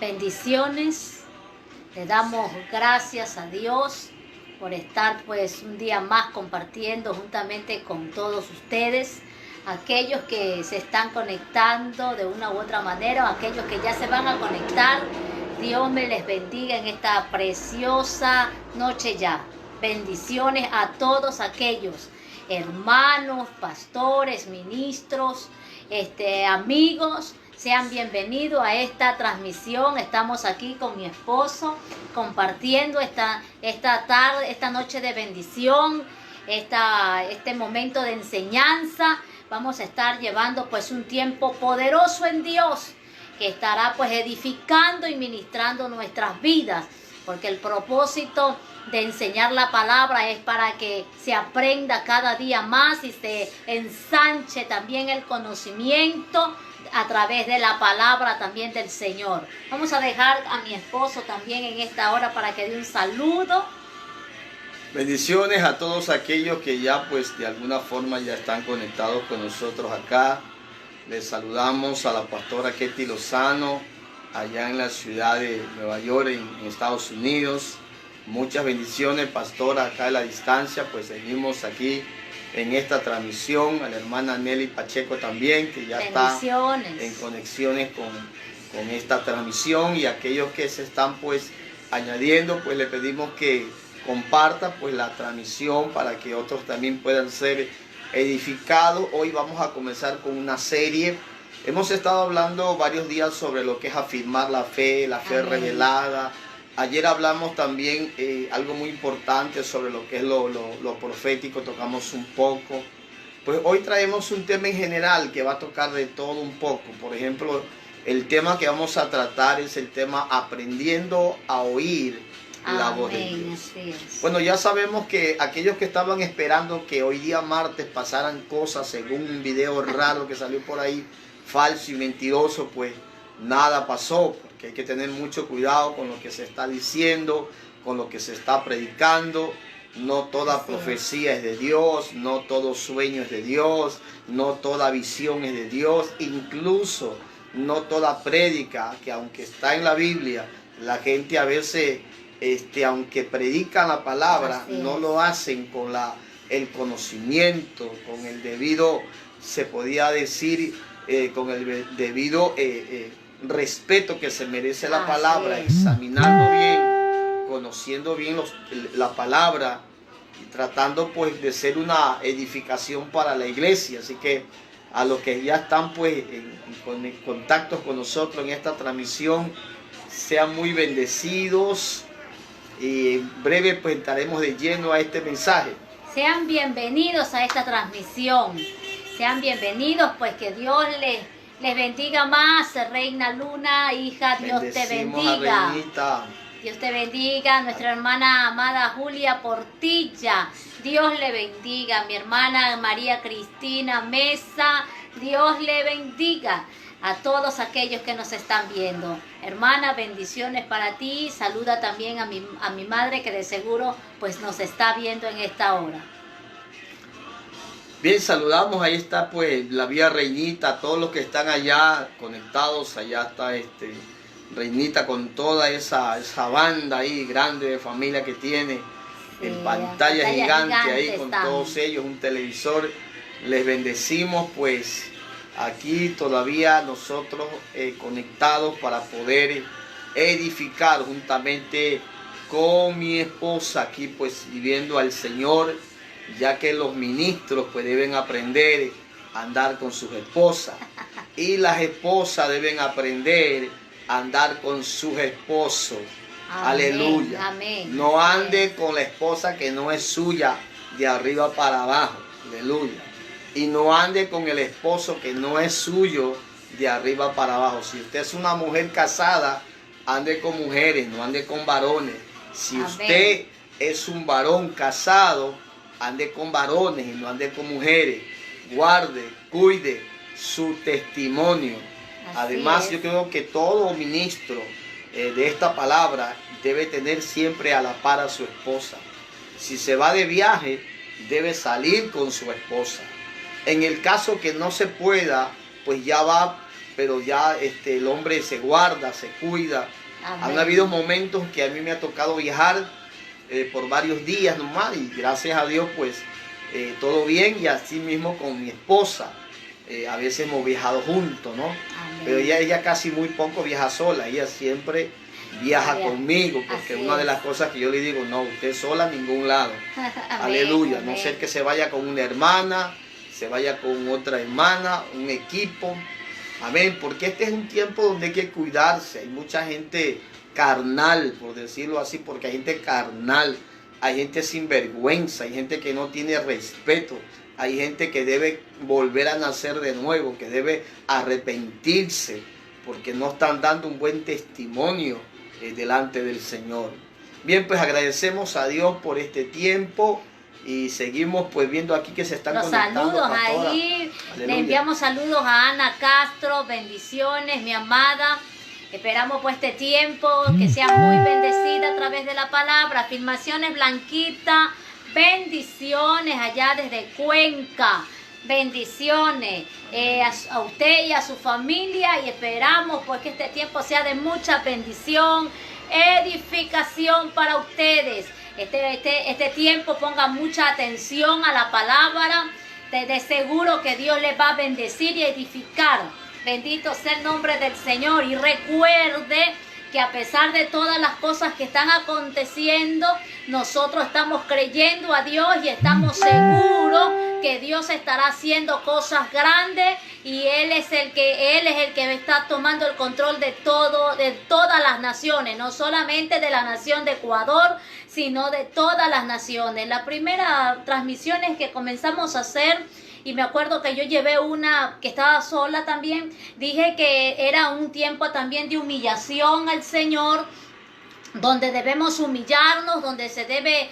Bendiciones, le damos gracias a Dios por estar pues un día más compartiendo juntamente con todos ustedes, aquellos que se están conectando de una u otra manera, o aquellos que ya se van a conectar. Dios me les bendiga en esta preciosa noche ya. Bendiciones a todos aquellos hermanos, pastores, ministros, amigos. Sean bienvenidos a esta transmisión. Estamos aquí con mi esposo compartiendo esta tarde, esta noche de bendición, este momento de enseñanza. Vamos a estar llevando pues un tiempo poderoso en Dios, que estará pues edificando y ministrando nuestras vidas, porque el propósito de enseñar la palabra es para que se aprenda cada día más y se ensanche también el conocimiento a través de la palabra también del Señor. Vamos a dejar a mi esposo también en esta hora para que dé un saludo. Bendiciones a todos aquellos que ya pues de alguna forma ya están conectados con nosotros acá. Les saludamos a la pastora Ketty Lozano allá en la ciudad de Nueva York, en Estados Unidos. Muchas bendiciones, pastora, acá a la distancia. Pues seguimos aquí en esta transmisión, a la hermana Nelly Pacheco también, que ya está en conexiones con esta transmisión, y aquellos que se están pues añadiendo, pues le pedimos que comparta pues la transmisión para que otros también puedan ser edificados. Hoy vamos a comenzar con una serie. Hemos estado hablando varios días sobre lo que es afirmar la fe revelada. Ayer hablamos también algo muy importante sobre lo que es lo profético, tocamos un poco. Pues hoy traemos un tema en general que va a tocar de todo un poco. Por ejemplo, el tema que vamos a tratar es el tema aprendiendo a oír la voz de Dios. Bueno, ya sabemos que aquellos que estaban esperando que hoy día martes pasaran cosas según un video raro que salió por ahí, falso y mentiroso, pues nada pasó. Que hay que tener mucho cuidado con lo que se está diciendo, con lo que se está predicando. No toda profecía es de Dios, no todo sueño es de Dios, no toda visión es de Dios, incluso no toda prédica, que aunque está en la Biblia, la gente a veces, aunque predican la palabra, no lo hacen con el conocimiento, con el debido, se podía decir, con el debido respeto que se merece la palabra, examinando bien, conociendo bien la palabra y tratando pues de ser una edificación para la iglesia. Así que a los que ya están pues en contactos con nosotros en esta transmisión, sean muy bendecidos, y en breve pues entraremos de lleno a este mensaje. Sean bienvenidos a esta transmisión, sean bienvenidos, pues que Dios les bendiga más. Reina Luna, hija, Dios te bendiga. Dios te bendiga. Nuestra hermana amada Julia Portilla, Dios le bendiga. Mi hermana María Cristina Mesa, Dios le bendiga. A todos aquellos que nos están viendo. Hermana, bendiciones para ti. Saluda también a mi madre, que de seguro pues nos está viendo en esta hora. Bien, saludamos, ahí está pues la vía Reinita, todos los que están allá conectados. Allá está Reinita con toda esa banda ahí grande de familia que tiene, en pantalla gigante ahí con todos ellos, un televisor. Les bendecimos pues aquí todavía nosotros conectados para poder edificar juntamente con mi esposa aquí pues sirviendo al Señor, ya que los ministros pues deben aprender a andar con sus esposas y las esposas deben aprender a andar con sus esposos. Amén, aleluya. Amén. No ande con la esposa que no es suya de arriba para abajo. Aleluya. Y no ande con el esposo que no es suyo de arriba para abajo. Si usted es una mujer casada, ande con mujeres, no ande con varones. Si usted es un varón casado, ande con varones y no ande con mujeres. Guarde, cuide su testimonio. Además, yo creo que todo ministro de esta palabra debe tener siempre a la par a su esposa. Si se va de viaje, debe salir con su esposa. En el caso que no se pueda, pues ya va pero ya el hombre se guarda, se cuida. Amén. Han habido momentos que a mí me ha tocado viajar por varios días nomás y gracias a Dios pues todo bien, y así mismo con mi esposa. A veces hemos viajado juntos, ¿no? Amén. Pero ella casi muy poco viaja sola, ella siempre viaja Amén. Conmigo, porque Así una de es. las cosas que yo le digo, no, usted sola a ningún lado. Amén, Aleluya, amén. no ser que se vaya con una hermana, se vaya con otra hermana, un equipo. Amén, porque este es un tiempo donde hay que cuidarse. Hay mucha gente carnal, por decirlo así, porque hay gente carnal, hay gente sin vergüenza, hay gente que no tiene respeto, hay gente que debe volver a nacer de nuevo, que debe arrepentirse, porque no están dando un buen testimonio delante del Señor. Bien, pues agradecemos a Dios por este tiempo y seguimos pues viendo aquí que se están Los conectando. saludos pastora. ahí. Aleluya. Le enviamos saludos a Ana Castro, bendiciones, mi amada. Esperamos por este tiempo que sea muy bendecida a través de la palabra. Afirmaciones Blanquita, bendiciones allá desde Cuenca. Bendiciones a usted y a su familia, y esperamos pues que este tiempo sea de mucha bendición, edificación para ustedes. Este tiempo ponga mucha atención a la palabra. De seguro que Dios les va a bendecir y edificar. Bendito sea el nombre del Señor. Y recuerde que a pesar de todas las cosas que están aconteciendo, nosotros estamos creyendo a Dios y estamos seguros que Dios estará haciendo cosas grandes, y Él es el que está tomando el control de todo, de todas las naciones, no solamente de la nación de Ecuador, sino de todas las naciones. La primera transmisión es que comenzamos a hacer, y me acuerdo que yo llevé una que estaba sola también, dije que era un tiempo también de humillación al Señor, donde debemos humillarnos, donde se debe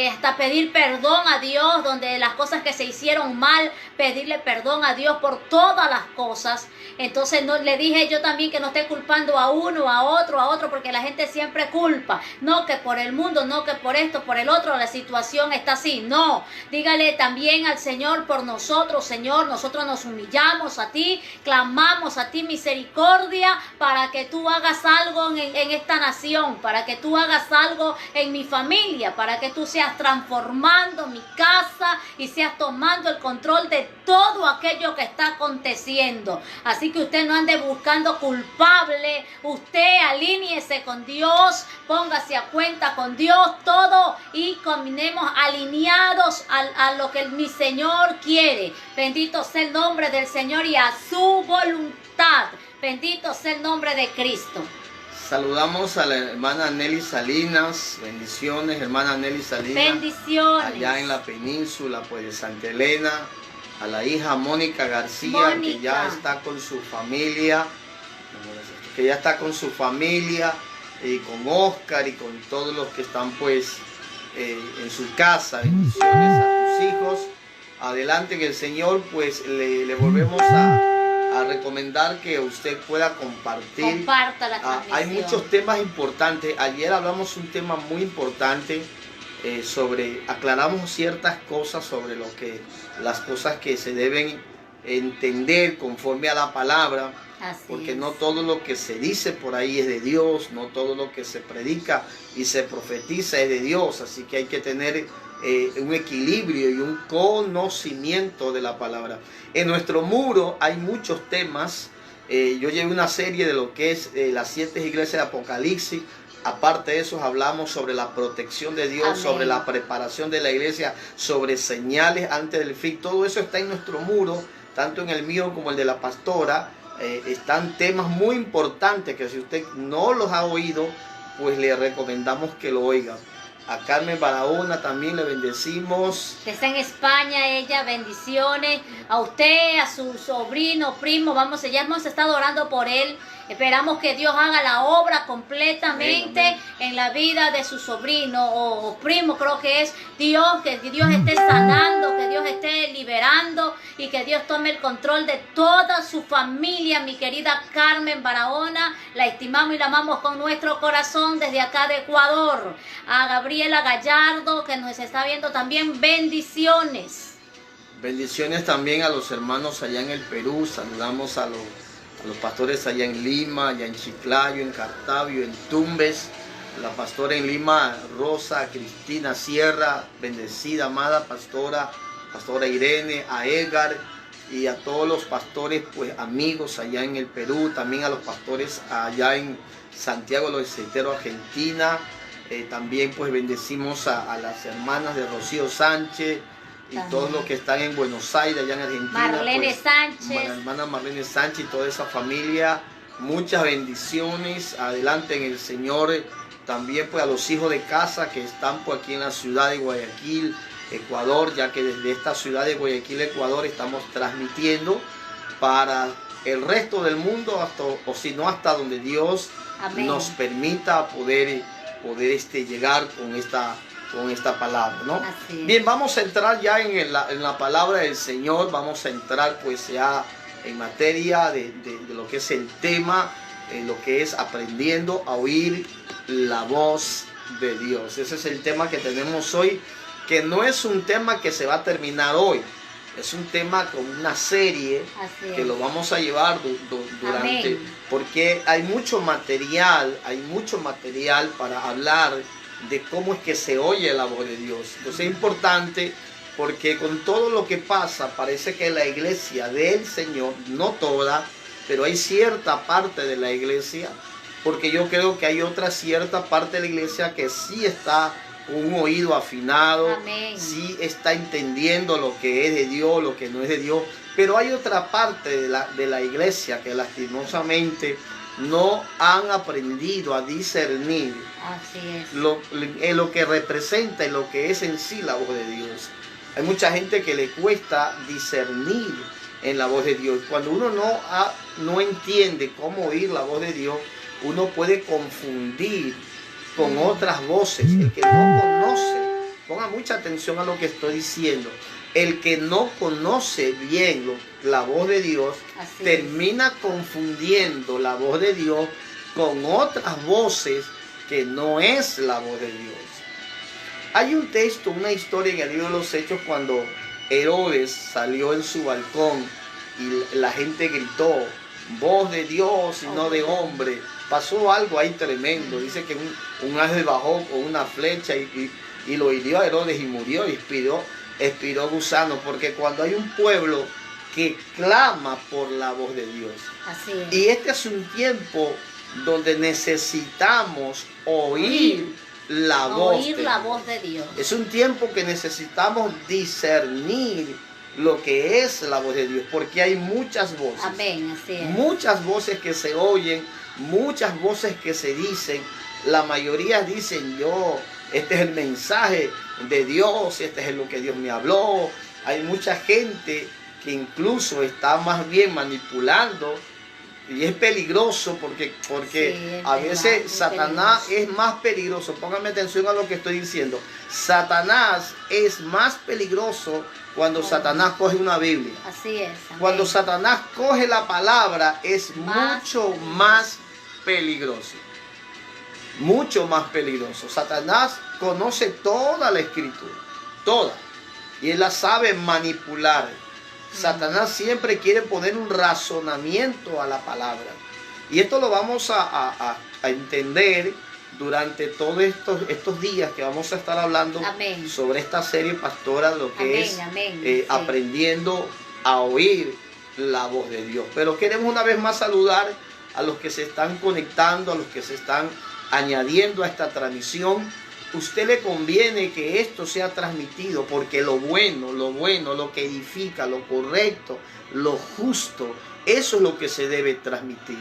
hasta pedir perdón a Dios, donde las cosas que se hicieron mal, pedirle perdón a Dios por todas las cosas. Entonces no, le dije yo también que no esté culpando a uno, a otro, porque la gente siempre culpa. No que por el mundo, no que por esto, por el otro, la situación está así. No, dígale también al Señor por nosotros. Señor, nosotros nos humillamos a ti, clamamos a ti misericordia para que tú hagas algo en esta nación, para que tú hagas algo en mi familia, para que tú seas transformando mi casa y seas tomando el control de todo aquello que está aconteciendo. Así que usted no ande buscando culpable, usted alíñese con Dios, póngase a cuenta con Dios todo, y caminemos alineados a lo que mi Señor quiere. Bendito sea el nombre del Señor y a su voluntad. Bendito sea el nombre de Cristo. Saludamos a la hermana Nelly Salinas, bendiciones, hermana Nelly Salinas. Bendiciones. Allá en la península pues de Santa Elena, a la hija Mónica García, Mónica, que ya está con su familia, y con Oscar y con todos los que están pues en su casa. Bendiciones a tus hijos. Adelante, que el Señor pues le volvemos a recomendar que usted pueda compartir. Comparta la transmisión. Hay muchos temas importantes. Ayer hablamos un tema muy importante aclaramos ciertas cosas sobre las cosas que se deben entender conforme a la palabra. Porque no todo lo que se dice por ahí es de Dios, no todo lo que se predica y se profetiza es de Dios. Así que hay que tener un equilibrio y un conocimiento de la palabra. En nuestro muro hay muchos temas. Yo llevé una serie de lo que es las 7 iglesias de Apocalipsis. Aparte de eso, hablamos sobre la protección de Dios, amén, sobre la preparación de la iglesia, sobre señales antes del fin. Todo eso está en nuestro muro, tanto en el mío como el de la pastora. Están temas muy importantes que si usted no los ha oído, pues le recomendamos que lo oiga. A Carmen Barahona también le bendecimos. Que está en España ella, bendiciones. A usted, a su sobrino, primo, ya hemos estado orando por él. Esperamos que Dios haga la obra completamente, amén, en la vida de su sobrino o primo, creo que es Dios, que Dios esté sanando, que Dios esté liberando y que Dios tome el control de toda su familia. Mi querida Carmen Barahona, la estimamos y la amamos con nuestro corazón desde acá de Ecuador. A Gabriela Gallardo, que nos está viendo también, bendiciones. Bendiciones también a los hermanos allá en el Perú. Saludamos a a los pastores allá en Lima, allá en Chiclayo, en Cartavio, en Tumbes, la pastora en Lima, Rosa Cristina Sierra, bendecida, amada pastora Irene, a Edgar y a todos los pastores, pues amigos allá en el Perú, también a los pastores allá en Santiago los Esteros, Argentina. También pues bendecimos a las hermanas de Rocío Sánchez y todos los que están en Buenos Aires, allá en Argentina. Marlene pues, Sánchez. la hermana Marlene Sánchez y toda esa familia. Muchas bendiciones, adelante en el Señor. También pues a los hijos de casa que están pues aquí en la ciudad de Guayaquil, Ecuador, ya que desde esta ciudad de Guayaquil, Ecuador, estamos transmitiendo para el resto del mundo, o si no hasta donde Dios Amén. Nos permita poder llegar con esta palabra, ¿no? Así es. Bien, vamos a entrar ya en la palabra del Señor, vamos a entrar pues ya en materia de lo que es el tema, lo que es aprendiendo a oír la voz de Dios. Ese es el tema que tenemos hoy, que no es un tema que se va a terminar hoy, es un tema con una serie que lo vamos a llevar durante, Amén. porque hay mucho material para hablar de cómo es que se oye la voz de Dios. Entonces es importante, porque con todo lo que pasa, parece que la iglesia del Señor, no toda, pero hay cierta parte de la iglesia, porque yo creo que hay otra cierta parte de la iglesia que sí está con un oído afinado, Amén. sí está entendiendo lo que es de Dios, lo que no es de Dios, pero hay otra parte de la iglesia que lastimosamente no han aprendido a discernir Así es. lo que representa y lo que es en sí la voz de Dios. Hay mucha gente que le cuesta discernir en la voz de Dios. Cuando uno no entiende cómo oír la voz de Dios, uno puede confundir con otras voces. El que no conoce, ponga mucha atención a lo que estoy diciendo, el que no conoce bien la voz de Dios, Así termina confundiendo la voz de Dios con otras voces que no es la voz de Dios. Hay un texto, una historia en el libro de los Hechos, cuando Herodes salió en su balcón y la gente gritó, voz de Dios y no de hombre. Pasó algo ahí tremendo. Dice que un ángel bajó con una flecha y lo hirió a Herodes y murió, y expiró gusano, porque cuando hay un pueblo que clama por la voz de Dios. Así es. Y este es un tiempo donde necesitamos oír la voz de Dios. Es un tiempo que necesitamos discernir lo que es la voz de Dios, porque hay muchas voces. Amén, así es. Muchas voces que se oyen, muchas voces que se dicen. La mayoría dicen, este es el mensaje de Dios, este es lo que Dios me habló. Hay mucha gente que incluso está más bien manipulando, y es peligroso porque Sí, a veces Satanás peligroso. es más peligroso. Pónganme atención a lo que estoy diciendo. Satanás es más peligroso cuando Satanás coge una Biblia. Así es. Amén. Cuando Satanás coge la palabra es Más mucho más peligroso. Mucho más peligroso. Satanás conoce toda la escritura, toda, y él la sabe manipular. Satanás siempre quiere poner un razonamiento a la palabra. Y esto lo vamos a entender durante todos estos días que vamos a estar hablando. Amén. Sobre esta serie, pastora, lo que Amén, es amén. Sí. aprendiendo a oír la voz de Dios. Pero queremos una vez más saludar a los que se están conectando, a los que se están añadiendo a esta transmisión. Usted le conviene que esto sea transmitido, porque lo bueno, lo que edifica, lo correcto, lo justo, eso es lo que se debe transmitir.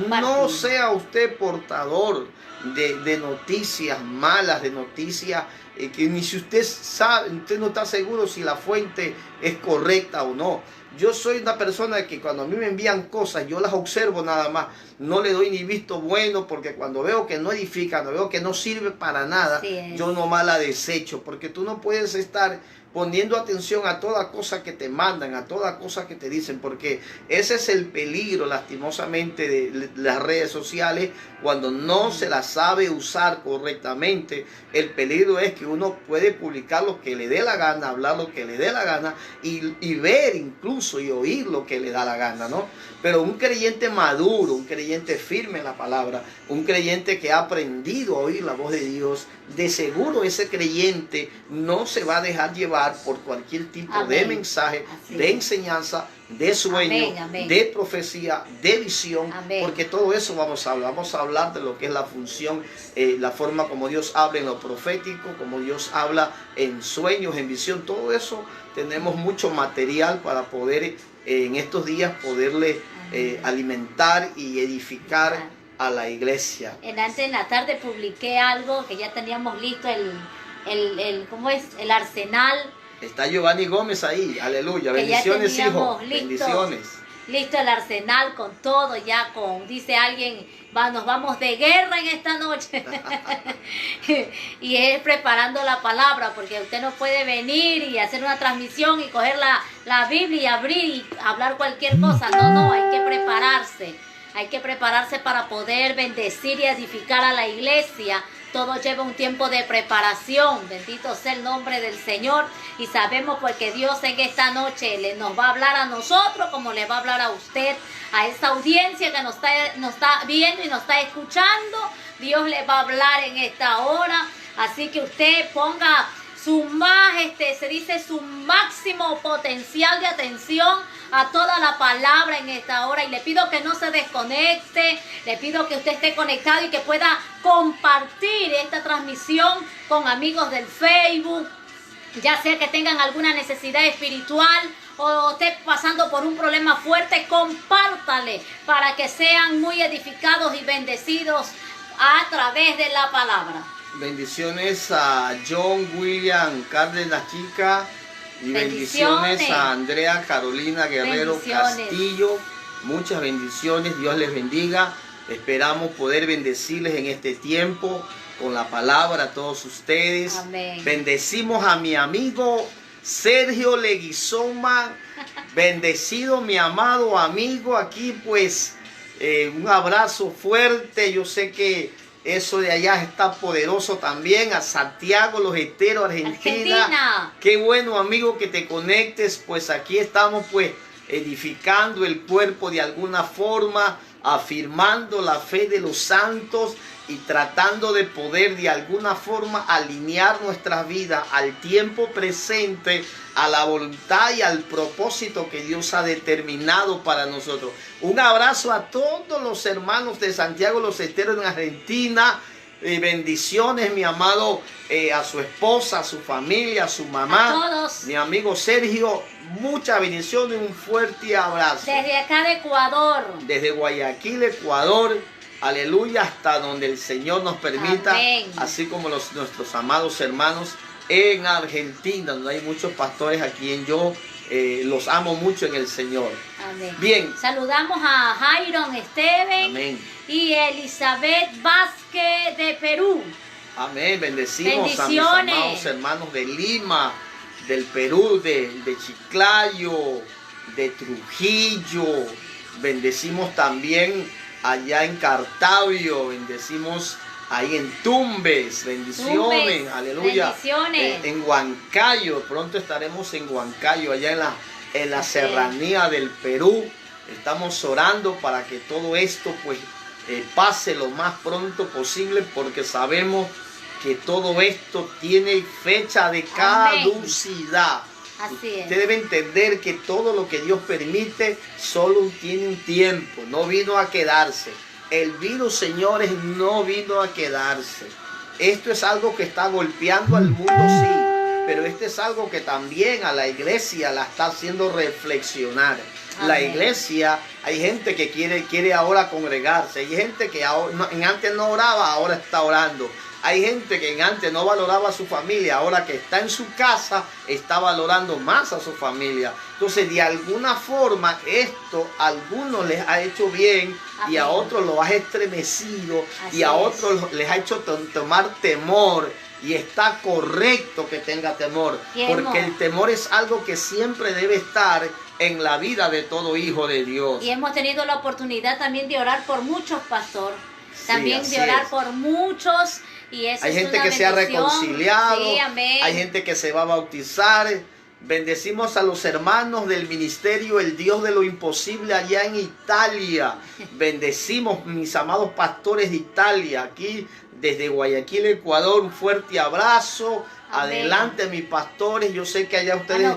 No sea usted portador de noticias malas, de noticias que ni si usted sabe, usted no está seguro si la fuente es correcta o no. Yo soy una persona que cuando a mí me envían cosas, yo las observo nada más. No le doy ni visto bueno, porque cuando veo que no edifica, no veo que no sirve para nada, yo nomás la desecho. Porque tú no puedes estar poniendo atención a toda cosa que te mandan, a toda cosa que te dicen, porque ese es el peligro, lastimosamente, de las redes sociales, cuando no se las sabe usar correctamente. El peligro es que uno puede publicar lo que le dé la gana, hablar lo que le dé la gana y ver incluso y oír lo que le da la gana, ¿no? Pero un creyente maduro, un creyente firme en la palabra, un creyente que ha aprendido a oír la voz de Dios, de seguro ese creyente no se va a dejar llevar por cualquier tipo de mensaje, de enseñanza, de sueño, de profecía, de visión, porque todo eso vamos a hablar. Vamos a hablar de lo que es la función, la forma como Dios habla en lo profético, como Dios habla en sueños, en visión. Todo eso tenemos mucho material para poder en estos días poderle alimentar y edificar a la iglesia. Antes en la tarde publiqué algo que ya teníamos listo, ¿cómo es? El arsenal. Está Giovanni Gómez ahí, aleluya, bendiciones, hijo, bendiciones. Listo el arsenal con todo, ya dice alguien, nos vamos de guerra en esta noche. Y es preparando la palabra, porque usted no puede venir y hacer una transmisión y coger la Biblia y abrir y hablar cualquier cosa. No, hay que prepararse. Hay que prepararse para poder bendecir y edificar a la iglesia. Todo lleva un tiempo de preparación. Bendito sea el nombre del Señor. Y sabemos porque Dios en esta noche nos va a hablar a nosotros como le va a hablar a usted, a esa audiencia que nos está viendo y nos está escuchando. Dios le va a hablar en esta hora. Así que usted ponga su máximo potencial de atención a toda la palabra en esta hora, y le pido que no se desconecte, le pido que usted esté conectado y que pueda compartir esta transmisión con amigos del Facebook, ya sea que tengan alguna necesidad espiritual o esté pasando por un problema fuerte. Compártale para que sean muy edificados y bendecidos a través de la palabra. Bendiciones a John William Cárdenas Chica y bendiciones a Andrea Carolina Guerrero Castillo. Muchas bendiciones, Dios les bendiga. Esperamos poder bendecirles en este tiempo con la palabra a todos ustedes. Amén. Bendecimos a mi amigo Sergio Leguizoma. Bendecido mi amado amigo aquí, pues un abrazo fuerte. Yo sé que eso de allá está poderoso también. A Santiago Los Esteros, Argentina. Qué bueno, amigo, que te conectes. Pues aquí estamos pues edificando el cuerpo de alguna forma, afirmando la fe de los santos y tratando de poder de alguna forma alinear nuestras vidas al tiempo presente, a la voluntad y al propósito que Dios ha determinado para nosotros. Un abrazo a todos los hermanos de Santiago Los Esteros en Argentina. Bendiciones, mi amado, a su esposa, a su familia, a su mamá, a todos. Mi amigo Sergio, muchas bendiciones y un fuerte abrazo. Desde acá de Ecuador. Desde Guayaquil, Ecuador. Aleluya, hasta donde el Señor nos permita. Amén. Así como nuestros amados hermanos en Argentina, donde hay muchos pastores a quien yo los amo mucho en el Señor. Amén. Bien. Saludamos a Jairon Esteven. Amén. Y Elizabeth Vázquez de Perú. Amén. Bendecimos a mis amados hermanos de Lima, del Perú, de Chiclayo, de Trujillo. Bendecimos también allá en Cartavio, bendecimos ahí en Tumbes, bendiciones, aleluya. Bendiciones. En Huancayo, pronto estaremos en Huancayo, allá en la serranía del Perú. Estamos orando para que todo esto pues pase lo más pronto posible, porque sabemos que todo esto tiene fecha de caducidad. Así es. Usted debe entender que todo lo que Dios permite solo tiene un tiempo, no vino a quedarse. El virus, señores, no vino a quedarse. Esto es algo que está golpeando al mundo, sí, pero este es algo que también a la iglesia la está haciendo reflexionar. Amén. La iglesia, hay gente que quiere ahora congregarse, hay gente que antes no oraba, ahora está orando. Hay gente que antes no valoraba a su familia, ahora que está en su casa, está valorando más a su familia. Entonces, de alguna forma, esto a algunos les ha hecho bien. Amén. Y a otros los ha estremecido. Así y a otros les ha hecho tomar temor. Y está correcto que tenga temor, porque el temor es algo que siempre debe estar en la vida de todo hijo de Dios. Y hemos tenido la oportunidad también de orar por muchos, pastor. También de orar por muchos. Y eso hay gente que se ha reconciliado. Sí, amén. Hay gente que se va a bautizar. Bendecimos a los hermanos del ministerio El Dios de lo Imposible allá en Italia. Bendecimos mis amados pastores de Italia, aquí desde Guayaquil, Ecuador. Un fuerte abrazo. Amén. Adelante, mis pastores. Yo sé que allá ustedes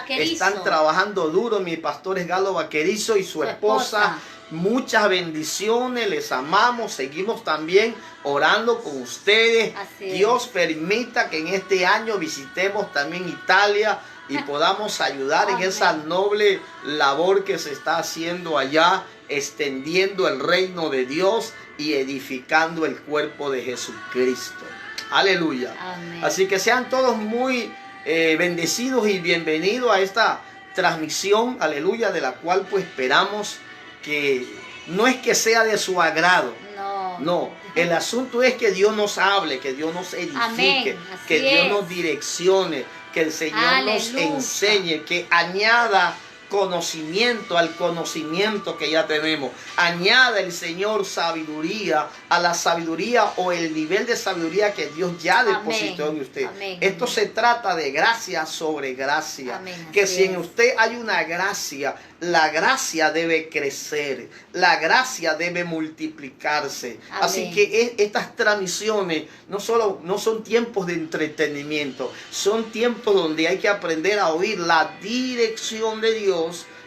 están trabajando duro. Mis pastores Galo Vaquerizo y su esposa. Muchas bendiciones, les amamos, seguimos también orando con ustedes. Dios permita que en este año visitemos también Italia y podamos ayudar en esa noble labor que se está haciendo allá, extendiendo el reino de Dios y edificando el cuerpo de Jesucristo. Aleluya. Amén. Así que sean todos muy bendecidos y bienvenidos a esta transmisión, aleluya, de la cual pues esperamos que no es que sea de su agrado. No, el asunto es que Dios nos hable, que Dios nos edifique, que Dios nos direccione, que el Señor nos enseñe, que añada conocimiento al conocimiento que ya tenemos. Añada el Señor sabiduría a la sabiduría o el nivel de sabiduría que Dios ya depositó en usted. Amén. Esto se trata de gracia sobre gracia. Amén. Que si en usted hay una gracia, la gracia debe crecer, la gracia debe multiplicarse. Amén. Así que estas transmisiones no son tiempos de entretenimiento, son tiempos donde hay que aprender a oír la dirección de Dios.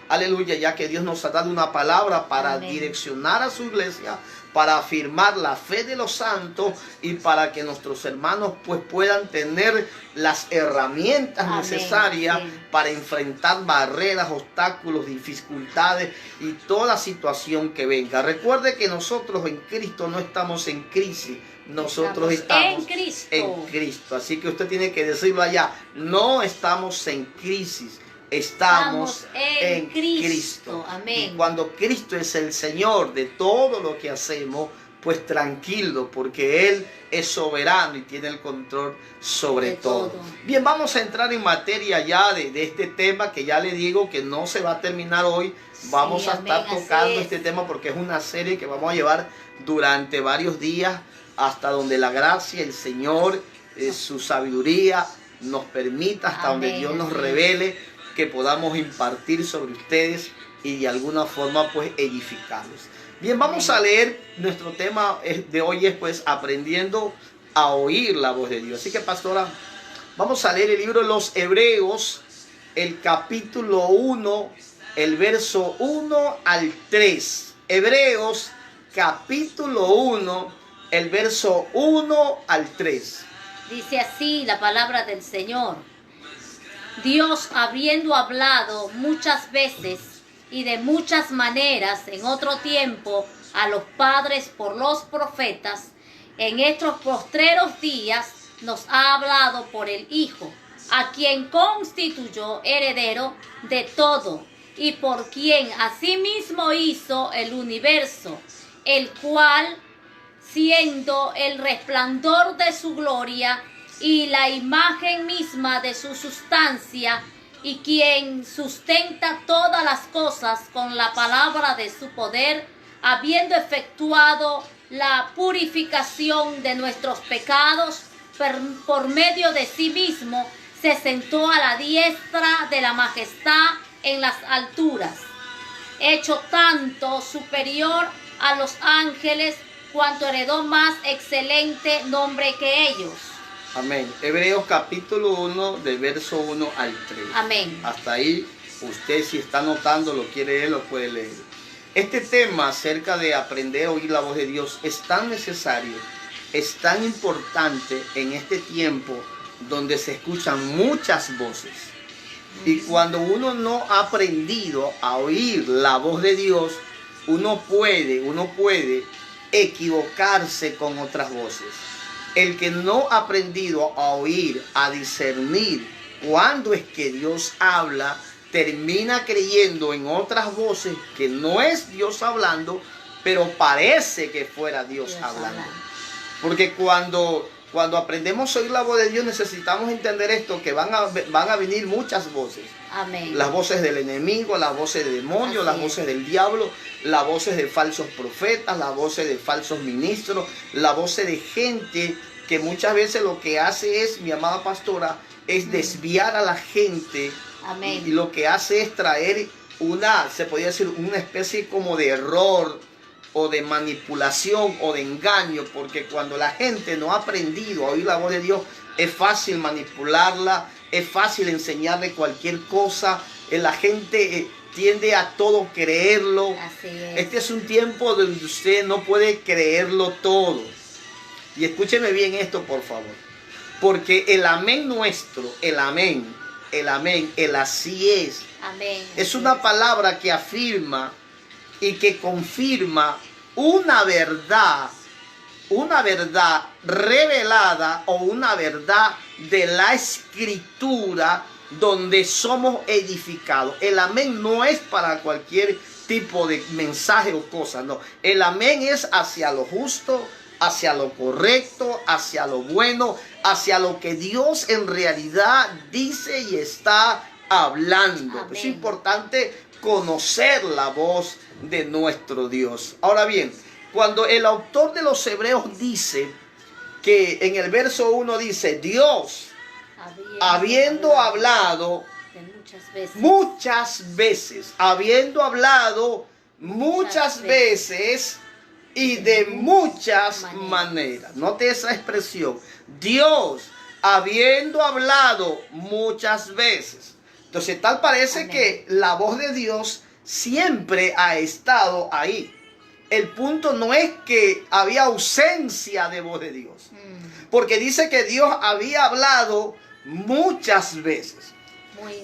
Aleluya, ya que Dios nos ha dado una palabra para Amén. Direccionar a su iglesia, para afirmar la fe de los santos y para que nuestros hermanos pues puedan tener las herramientas Amén. Necesarias sí. Para enfrentar barreras, obstáculos, dificultades y toda situación que venga. Recuerde que nosotros en Cristo no estamos en crisis. Nosotros estamos en Cristo. Así que usted tiene que decirlo allá. No estamos en crisis. Estamos en Cristo. Amén. Y cuando Cristo es el Señor de todo lo que hacemos, pues tranquilo, porque Él es soberano y tiene el control sobre todo. Bien, vamos a entrar en materia ya de este tema que ya le digo que no se va a terminar hoy. Vamos a estar tocando este tema porque es una serie que vamos a llevar durante varios días hasta donde la gracia, el Señor, su sabiduría nos permita, hasta donde Dios nos revele, que podamos impartir sobre ustedes y de alguna forma pues edificarlos. Bien, vamos a leer, nuestro tema de hoy es pues aprendiendo a oír la voz de Dios. Así que pastora, vamos a leer el libro de los Hebreos, el capítulo 1, el verso 1 al 3. Hebreos capítulo 1, el verso 1 al 3. Dice así la palabra del Señor. Dios, habiendo hablado muchas veces y de muchas maneras en otro tiempo a los padres por los profetas, en estos postreros días nos ha hablado por el Hijo, a quien constituyó heredero de todo y por quien asimismo hizo el universo, el cual, siendo el resplandor de su gloria y la imagen misma de su sustancia, y quien sustenta todas las cosas con la palabra de su poder, habiendo efectuado la purificación de nuestros pecados por medio de sí mismo, se sentó a la diestra de la majestad en las alturas, hecho tanto superior a los ángeles, cuanto heredó más excelente nombre que ellos. Amén. Hebreos capítulo 1, del verso 1 al 3. Amén. Hasta ahí, usted si está anotando, lo quiere leer, lo puede leer. Este tema acerca de aprender a oír la voz de Dios es tan necesario, es tan importante en este tiempo donde se escuchan muchas voces. Y cuando uno no ha aprendido a oír la voz de Dios, uno puede equivocarse con otras voces. el que no ha aprendido a oír, a discernir cuándo es que Dios habla, termina creyendo en otras voces que no es Dios hablando, pero parece que fuera Dios hablando. Porque cuando aprendemos a oír la voz de Dios, necesitamos entender esto, que van a venir muchas voces. Amén. Las voces del enemigo, las voces de demonios, las voces del diablo, las voces de falsos profetas, las voces de falsos ministros, las voces de gente que muchas veces lo que hace es, mi amada pastora, es desviar a la gente. Amén. Y lo que hace es traer se podría decir, una especie como de error o de manipulación o de engaño, porque cuando la gente no ha aprendido a oír la voz de Dios, es fácil manipularla, es fácil enseñarle cualquier cosa, la gente tiende a todo creerlo. Así es. Este es un tiempo donde usted no puede creerlo todo. Y escúcheme bien esto, por favor, porque el amén nuestro, el amén, el así es, amén, es una palabra que afirma y que confirma una verdad revelada o una verdad de la Escritura donde somos edificados. El amén no es para cualquier tipo de mensaje o cosa, no. El amén es hacia lo justo, hacia lo correcto, hacia lo bueno, hacia lo que Dios en realidad dice y está hablando. Amén. Es importante conocer la voz de nuestro Dios. Ahora bien, cuando el autor de los Hebreos dice que en el verso 1 dice, Dios, habiendo hablado muchas veces, habiendo hablado muchas veces y de muchas maneras. Note esa expresión. Dios, habiendo hablado muchas veces. Entonces, tal parece Amén. Que la voz de Dios siempre ha estado ahí. El punto no es que había ausencia de voz de Dios. Porque dice que Dios había hablado muchas veces.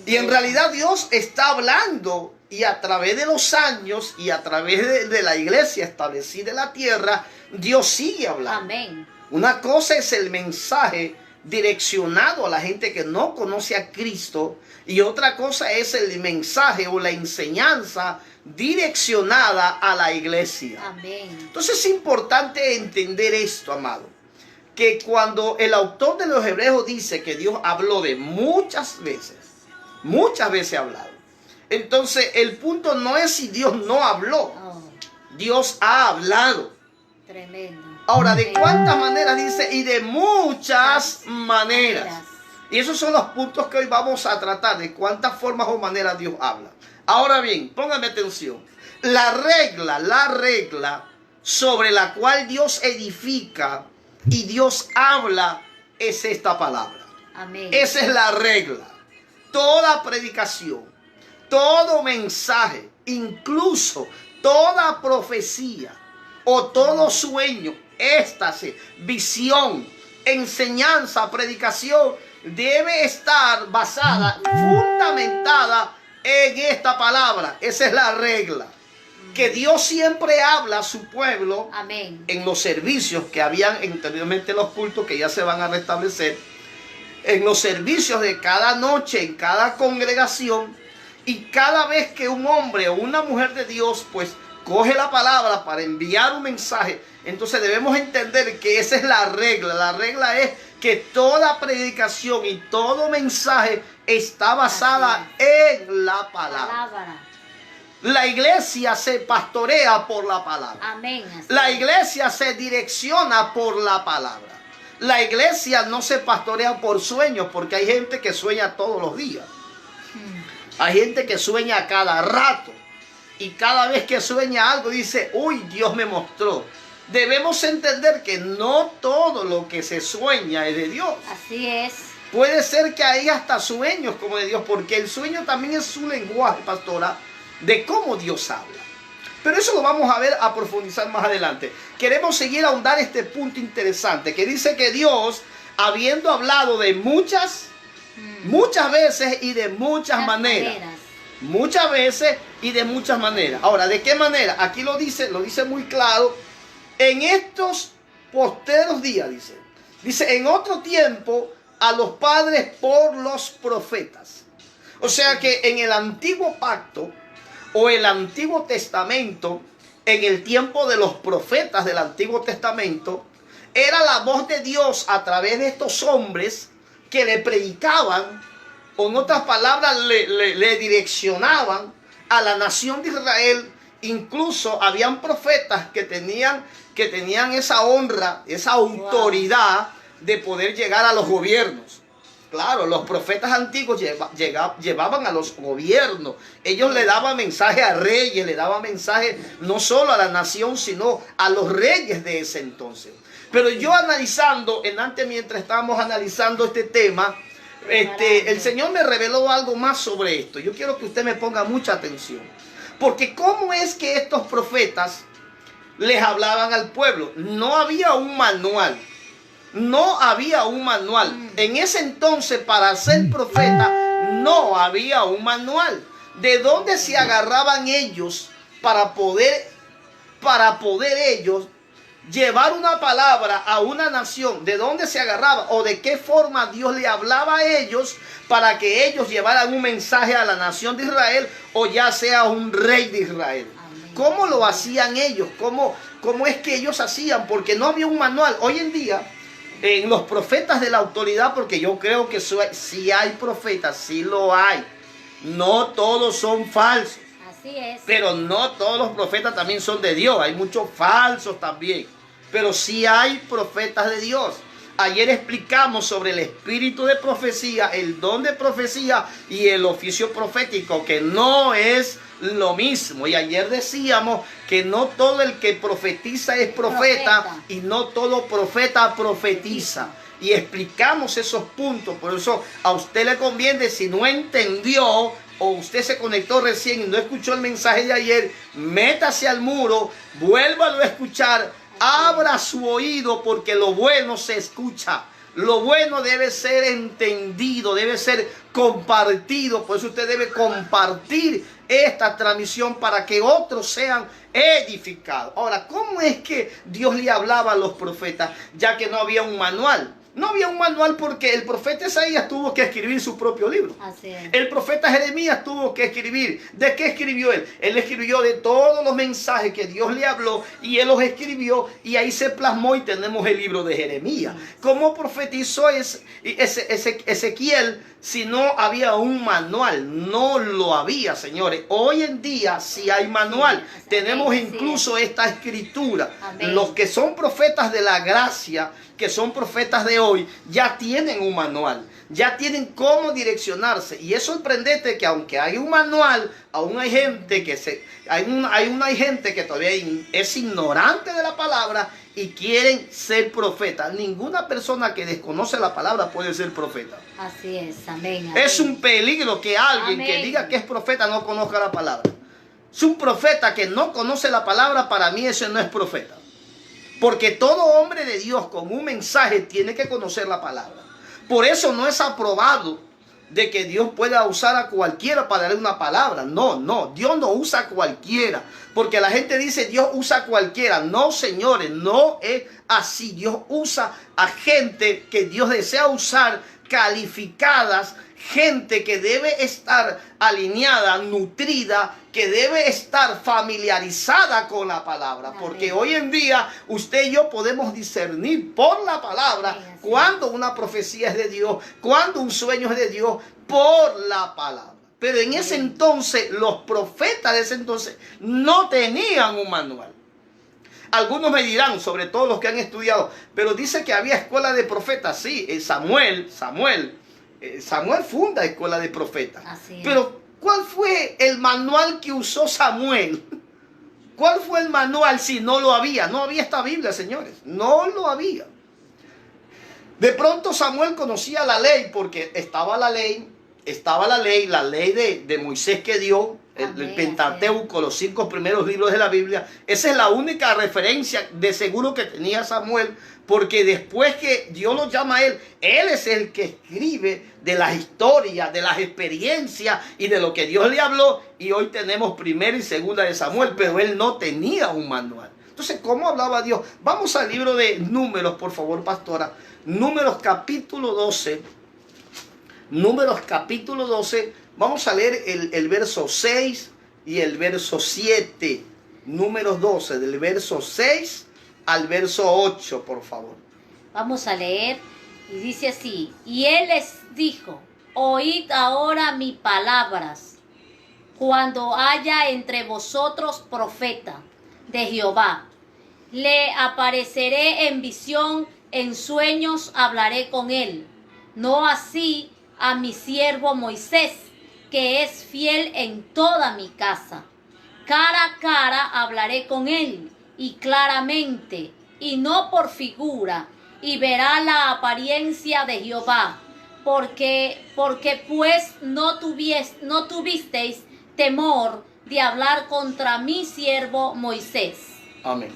Y en realidad Dios está hablando, y a través de los años y a través de la iglesia establecida en la tierra, Dios sigue hablando. Amén. Una cosa es el mensaje direccionado a la gente que no conoce a Cristo, y otra cosa es el mensaje o la enseñanza direccionada a la iglesia. Amén. Entonces es importante entender esto, amado, que cuando el autor de los Hebreos dice que Dios habló de muchas veces ha hablado. Entonces el punto no es si Dios no habló. Oh, Dios ha hablado. tremendo. Ahora, ¿de cuántas maneras dice? Y de muchas maneras. Y esos son los puntos que hoy vamos a tratar, de cuántas formas o maneras Dios habla. Ahora bien, póngame atención. La regla sobre la cual Dios edifica y Dios habla es esta palabra. Amén. Esa es la regla. Toda predicación, todo mensaje, incluso toda profecía o todo sueño, éxtasis, visión, enseñanza, predicación, debe estar basada, fundamentada en esta palabra. Esa es la regla. Que Dios siempre habla a su pueblo. Amén. En los servicios que habían anteriormente, los cultos que ya se van a restablecer, en los servicios de cada noche, en cada congregación, y cada vez que un hombre o una mujer de Dios pues coge la palabra para enviar un mensaje, entonces debemos entender que esa es la regla. La regla es que toda predicación y todo mensaje está basada en la palabra. La iglesia se pastorea por la palabra. Amén. La iglesia se direcciona por la palabra. La iglesia no se pastorea por sueños, porque hay gente que sueña todos los días. Hay gente que sueña a cada rato. Y cada vez que sueña algo dice, uy, Dios me mostró. Debemos entender que no todo lo que se sueña es de Dios. Así es. Puede ser que hay hasta sueños como de Dios, porque el sueño también es un lenguaje, pastora, de cómo Dios habla. Pero eso lo vamos a ver, a profundizar más adelante. Queremos seguir a ahondar este punto interesante, que dice que Dios, habiendo hablado de muchas veces y de muchas maneras. Muchas veces y de muchas maneras. Ahora, ¿de qué manera? Aquí lo dice muy claro. En estos posteros días, dice, Dice, en otro tiempo a los padres por los profetas. O sea que en el antiguo pacto o el Antiguo Testamento, en el tiempo de los profetas del Antiguo Testamento, era la voz de Dios a través de estos hombres que le predicaban, o en otras palabras le direccionaban a la nación de Israel. Incluso habían profetas que tenían esa honra, esa autoridad de poder llegar a los gobiernos. Claro, los profetas antiguos llevaban a los gobiernos. Ellos le daban mensaje a reyes, le daban mensaje no solo a la nación, sino a los reyes de ese entonces. Pero yo analizando, mientras estábamos analizando este tema, el Señor me reveló algo más sobre esto. Yo quiero que usted me ponga mucha atención. Porque ¿cómo es que estos profetas les hablaban al pueblo? No había un manual. No había un manual. En ese entonces, para ser profeta, no había un manual. ¿De dónde se agarraban ellos para poder ellos llevar una palabra a una nación? ¿De dónde se agarraba? ¿O de qué forma Dios le hablaba a ellos para que ellos llevaran un mensaje a la nación de Israel, o ya sea un rey de Israel? ¿Cómo lo hacían ellos? ¿Cómo es que ellos hacían? Porque no había un manual. Hoy en día, en los profetas de la autoridad, porque yo creo que si hay profetas, sí lo hay. No todos son falsos. Así es. Pero no todos los profetas también son de Dios. Hay muchos falsos también. Pero sí hay profetas de Dios. Ayer explicamos sobre el espíritu de profecía, el don de profecía y el oficio profético, que no es lo mismo. Y ayer decíamos que no todo el que profetiza es profeta y no todo profeta profetiza. Y explicamos esos puntos. Por eso a usted le conviene, si no entendió o usted se conectó recién y no escuchó el mensaje de ayer, métase al muro, vuélvalo a escuchar. Abra su oído, porque lo bueno se escucha. Lo bueno debe ser entendido, debe ser compartido. Por eso usted debe compartir esta transmisión para que otros sean edificados. Ahora, ¿cómo es que Dios le hablaba a los profetas? Ya que no había un manual. No había un manual porque el profeta Isaías tuvo que escribir su propio libro. Así es. El profeta Jeremías tuvo que escribir. ¿De qué escribió él? Él escribió de todos los mensajes que Dios le habló y él los escribió y ahí se plasmó y tenemos el libro de Jeremías. ¿Cómo profetizó Ezequiel si no había un manual? No lo había, señores. Hoy en día sí hay manual. Sí, tenemos amén, incluso esta escritura. Amén. Los que son profetas de la gracia, que son profetas de hoy, ya tienen un manual, ya tienen cómo direccionarse. Y es sorprendente que aunque hay un manual, aún hay gente hay gente que todavía es ignorante de la palabra y quieren ser profetas. Ninguna persona que desconoce la palabra puede ser profeta. Así es, amén. Es un peligro que alguien que diga que es profeta no conozca la palabra. Es un profeta que no conoce la palabra, para mí ese no es profeta. Porque todo hombre de Dios con un mensaje tiene que conocer la palabra. Por eso no es aprobado de que Dios pueda usar a cualquiera para darle una palabra. No, Dios no usa a cualquiera. Porque la gente dice Dios usa a cualquiera. No, señores, no es así. Dios usa a gente que Dios desea usar, calificadas, gente que debe estar alineada, nutrida, que debe estar familiarizada con la palabra. Porque hoy en día usted y yo podemos discernir por la palabra cuando una profecía es de Dios, cuando un sueño es de Dios, por la palabra. Pero en ese entonces, los profetas de ese entonces no tenían un manual. Algunos me dirán, sobre todo los que han estudiado, pero dice que había escuela de profetas. Sí, Samuel funda escuela de profetas. Pero ¿cuál fue el manual que usó Samuel? ¿Cuál fue el manual si no lo había? No había esta Biblia, señores. No lo había. De pronto Samuel conocía la ley porque estaba la ley de Moisés que dio, el Pentateuco, los 5 primeros libros de la Biblia. Esa es la única referencia de seguro que tenía Samuel, porque después que Dios lo llama a él es el que escribe de las historias, de las experiencias y de lo que Dios le habló. Y hoy tenemos 1 y 2 de Samuel, pero él no tenía un manual. Entonces, ¿cómo hablaba Dios? Vamos al libro de Números, por favor, pastora. Números capítulo 12. Números capítulo 12. Vamos a leer el verso 6 y el verso 7. Números 12, del verso 6 al verso 8, por favor. Vamos a leer y dice así: y él les dijo: oíd ahora mis palabras. Cuando haya entre vosotros profeta de Jehová, le apareceré en visión, en sueños hablaré con él. No así a mi siervo Moisés, que es fiel en toda mi casa. Cara a cara hablaré con él, y claramente, y no por figura, y verá la apariencia de Jehová, porque pues no tuvisteis temor de hablar contra mi siervo Moisés. Amén.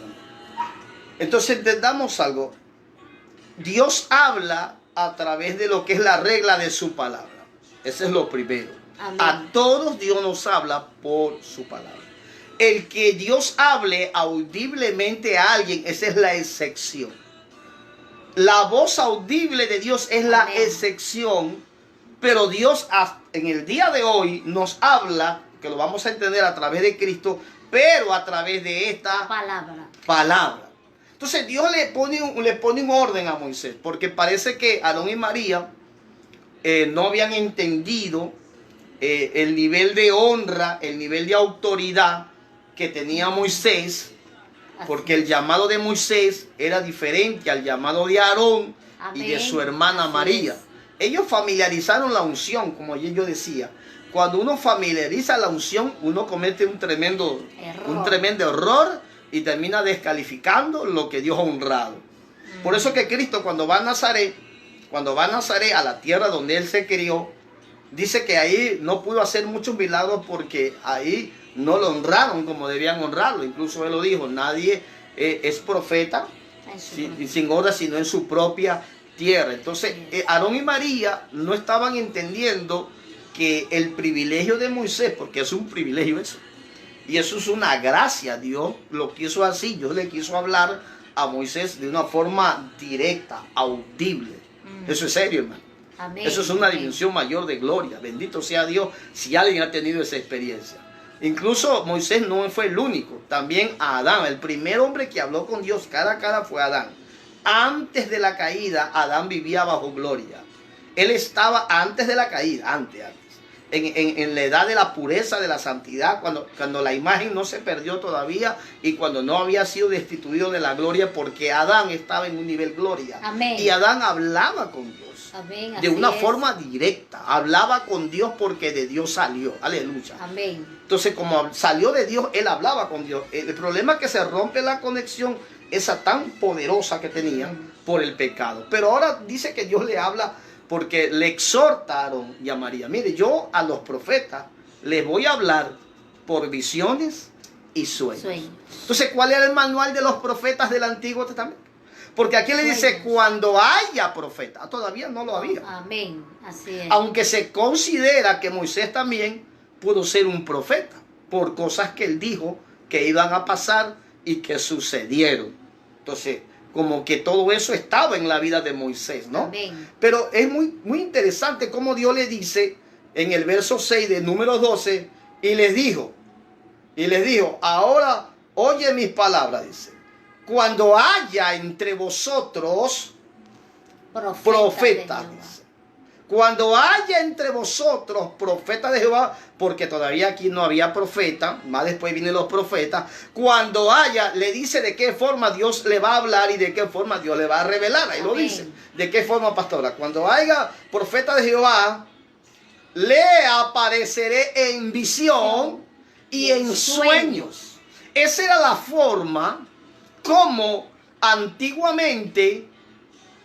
Entonces entendamos algo. Dios habla a través de lo que es la regla de su palabra. Ese es lo primero. Amén. A todos Dios nos habla por su palabra. El que Dios hable audiblemente a alguien, esa es la excepción. La voz audible de Dios es la Amén. excepción, pero Dios en el día de hoy nos habla, que lo vamos a entender a través de Cristo, pero a través de esta palabra. Entonces Dios le pone un orden a Moisés, porque parece que Aarón y María no habían entendido el nivel de honra, el nivel de autoridad que tenía Moisés, porque el llamado de Moisés era diferente al llamado de Aarón. Amén. Y de su hermana María. Ellos familiarizaron la unción, como ayer yo decía. Cuando uno familiariza la unción, uno comete un tremendo error y termina descalificando lo que Dios ha honrado. Por eso que Cristo cuando va a Nazaret, a la tierra donde él se crió, dice que ahí no pudo hacer muchos milagros porque ahí no lo honraron como debían honrarlo. Incluso él lo dijo: nadie es profeta sin honra sino en su propia tierra. Entonces Aarón y María no estaban entendiendo que el privilegio de Moisés, porque es un privilegio eso, y eso es una gracia, Dios lo quiso así. Dios le quiso hablar a Moisés de una forma directa, audible. Eso es serio, hermano. Amén. Eso es una dimensión mayor de gloria. Bendito sea Dios si alguien ha tenido esa experiencia. Incluso Moisés no fue el único. También a Adán, el primer hombre que habló con Dios cara a cara fue Adán. Antes de la caída, Adán vivía bajo gloria. Él estaba antes de la caída, antes. En la edad de la pureza, de la santidad, cuando la imagen no se perdió todavía y cuando no había sido destituido de la gloria, porque Adán estaba en un nivel gloria. Amén. Y Adán hablaba con Dios. Amén. De una forma directa. Hablaba con Dios porque de Dios salió. Aleluya. Amén. Entonces, como salió de Dios, él hablaba con Dios. El problema es que se rompe la conexión esa tan poderosa que tenían por el pecado. Pero ahora dice que Dios le habla porque le exhortaron y a María: mire, yo a los profetas les voy a hablar por visiones y sueños. Entonces, ¿cuál era el manual de los profetas del Antiguo Testamento? Porque aquí le dice: cuando haya profeta. Todavía no lo había. Amén. Así es. Aunque se considera que Moisés también pudo ser un profeta por cosas que él dijo que iban a pasar y que sucedieron. Entonces, como que todo eso estaba en la vida de Moisés, ¿no? Amén. Pero es muy interesante cómo Dios le dice en el verso 6 de Números 12, y les dijo, ahora oye mis palabras, dice: cuando haya entre vosotros profetas, dice. Cuando haya entre vosotros profetas de Jehová, porque todavía aquí no había profeta, más después vienen los profetas. Cuando haya, le dice de qué forma Dios le va a hablar y de qué forma Dios le va a revelar. Ahí lo dice. ¿De qué forma, pastora? Cuando haya profeta de Jehová, le apareceré en visión y en sueños. Esa era la forma como antiguamente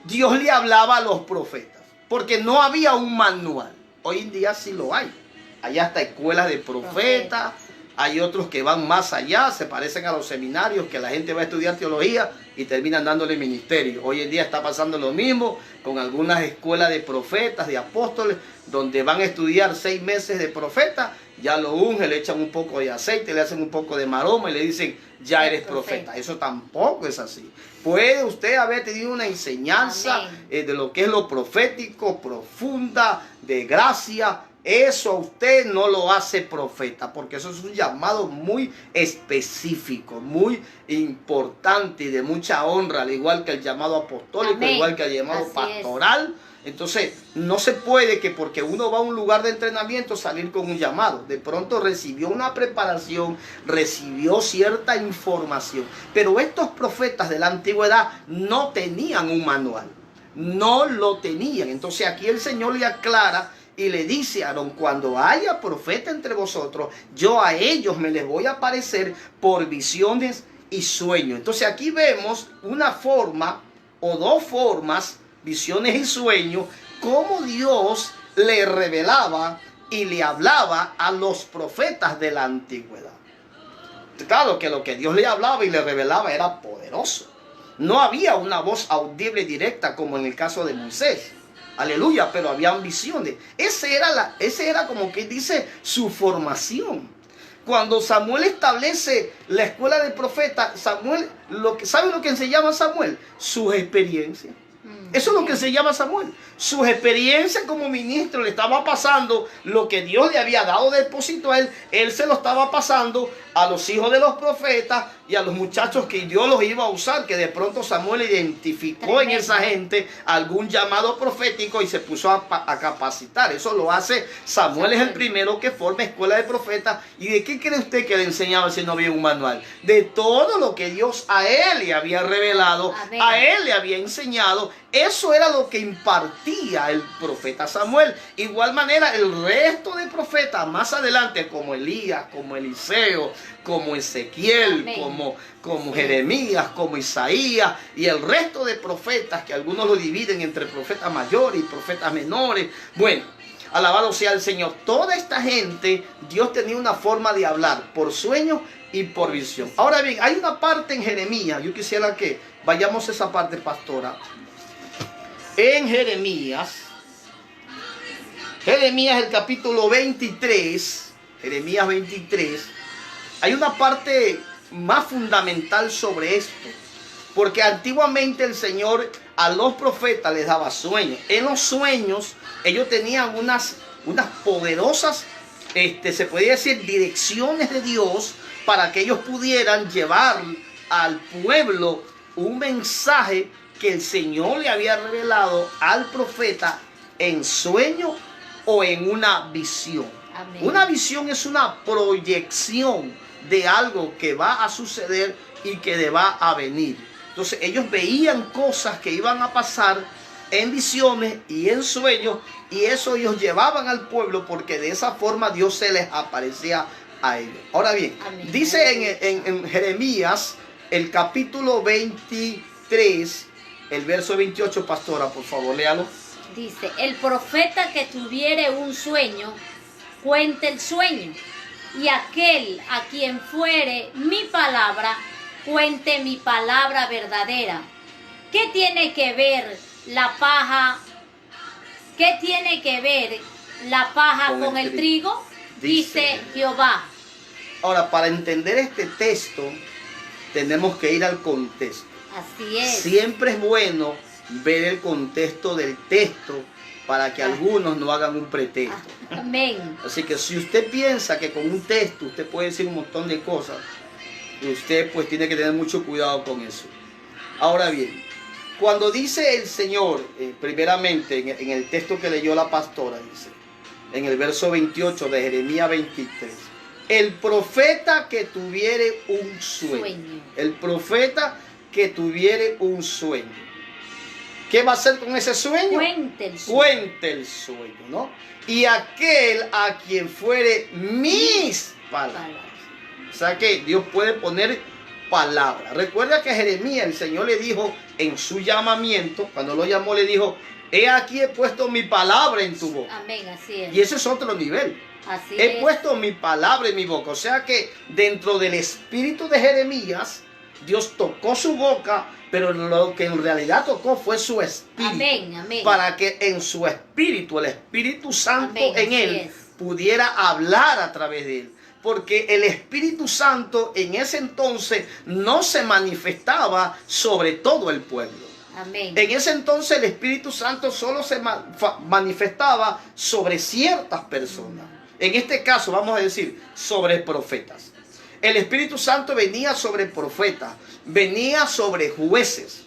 Dios le hablaba a los profetas. Porque no había un manual. Hoy en día sí lo hay. Hay hasta escuelas de profetas. Hay otros que van más allá. Se parecen a los seminarios que la gente va a estudiar teología y terminan dándole ministerio. Hoy en día está pasando lo mismo con algunas escuelas de profetas, de apóstoles, donde van a estudiar 6 meses de profeta ya lo ungen, le echan un poco de aceite, le hacen un poco de maroma y le dicen, ya eres profeta. Eso tampoco es así. Puede usted haber tenido una enseñanza de lo que es lo profético, profunda, de gracia. Eso a usted no lo hace profeta, porque eso es un llamado muy específico, muy importante y de mucha honra, al igual que el llamado apostólico, al igual que el llamado pastoral. Entonces, no se puede que porque uno va a un lugar de entrenamiento salir con un llamado. De pronto recibió una preparación, recibió cierta información. Pero estos profetas de la antigüedad no tenían un manual. No lo tenían. Entonces aquí el Señor le aclara y le dice a Aarón, cuando haya profeta entre vosotros, yo a ellos me les voy a aparecer por visiones y sueños. Entonces aquí vemos una forma o dos formas, visiones y sueños, cómo Dios le revelaba y le hablaba a los profetas de la antigüedad. Claro que lo que Dios le hablaba y le revelaba era poderoso. No había una voz audible directa como en el caso de Moisés. Aleluya, pero habían visiones. Ese era como que dice su formación. Cuando Samuel establece la escuela del profeta, Samuel, ¿sabe lo que enseñaba Samuel? Sus experiencias. Eso es lo que se llama Samuel. Sus experiencias como ministro le estaba pasando lo que Dios le había dado de depósito a él. Él se lo estaba pasando a los hijos de los profetas y a los muchachos que Dios los iba a usar. Que de pronto Samuel identificó en esa gente algún llamado profético y se puso a capacitar. Eso lo hace Samuel. Es el primero que forma escuela de profetas. ¿Y de qué cree usted que le enseñaba si no había un manual? De todo lo que Dios a él le había revelado, a él le había enseñado. Eso era lo que impartía el profeta Samuel. Igual manera el resto de profetas más adelante, como Elías, como Eliseo, como Ezequiel, como Jeremías, como Isaías y el resto de profetas, que algunos lo dividen entre profetas mayores y profetas menores. Bueno, alabado sea el Señor. Toda esta gente, Dios tenía una forma de hablar por sueño y por visión. Ahora bien, hay una parte en Jeremías, yo quisiera que vayamos a esa parte, pastora. En Jeremías el capítulo 23, Jeremías 23, hay una parte más fundamental sobre esto. Porque antiguamente el Señor a los profetas les daba sueños. En los sueños ellos tenían unas poderosas, se podría decir, direcciones de Dios para que ellos pudieran llevar al pueblo un mensaje que el Señor le había revelado al profeta en sueño o en una visión. Amén. Una visión es una proyección de algo que va a suceder y que va a venir. Entonces ellos veían cosas que iban a pasar en visiones y en sueños, y eso ellos llevaban al pueblo porque de esa forma Dios se les aparecía a ellos. Ahora bien, amén, dice en Jeremías el capítulo 23, el verso 28, pastora, por favor, léalo. Dice, el profeta que tuviere un sueño, cuente el sueño, y aquel a quien fuere mi palabra, cuente mi palabra verdadera. ¿Qué tiene que ver la paja? ¿Qué tiene que ver la paja con el trigo? Dice Jehová. Ahora, para entender este texto, tenemos que ir al contexto. Así es. Siempre es bueno ver el contexto del texto para que algunos no hagan un pretexto. Amén. Así que si usted piensa que con un texto usted puede decir un montón de cosas, usted pues tiene que tener mucho cuidado con eso. Ahora bien, cuando dice el Señor, primeramente en el texto que leyó la pastora, dice, en el verso 28 de Jeremías 23, el profeta que tuviere un sueño. El profeta que tuviere un sueño. ¿Qué va a hacer con ese sueño? Cuente el sueño. Cuente el sueño, ¿no? Y aquel a quien fuere mis palabras. O sea que Dios puede poner palabras. Recuerda que a Jeremías el Señor le dijo en su llamamiento, cuando lo llamó le dijo, he aquí he puesto mi palabra en tu boca. Amén, así es. Y ese es otro nivel. Así he puesto mi palabra en mi boca. O sea que dentro del espíritu de Jeremías, Dios tocó su boca, pero lo que en realidad tocó fue su espíritu. Amén, amén. Para que en su espíritu, el Espíritu Santo, amén, en él, pudiera hablar a través de él. Porque el Espíritu Santo en ese entonces no se manifestaba sobre todo el pueblo. Amén. En ese entonces el Espíritu Santo solo se manifestaba sobre ciertas personas. En este caso vamos a decir sobre profetas. El Espíritu Santo venía sobre profetas, venía sobre jueces.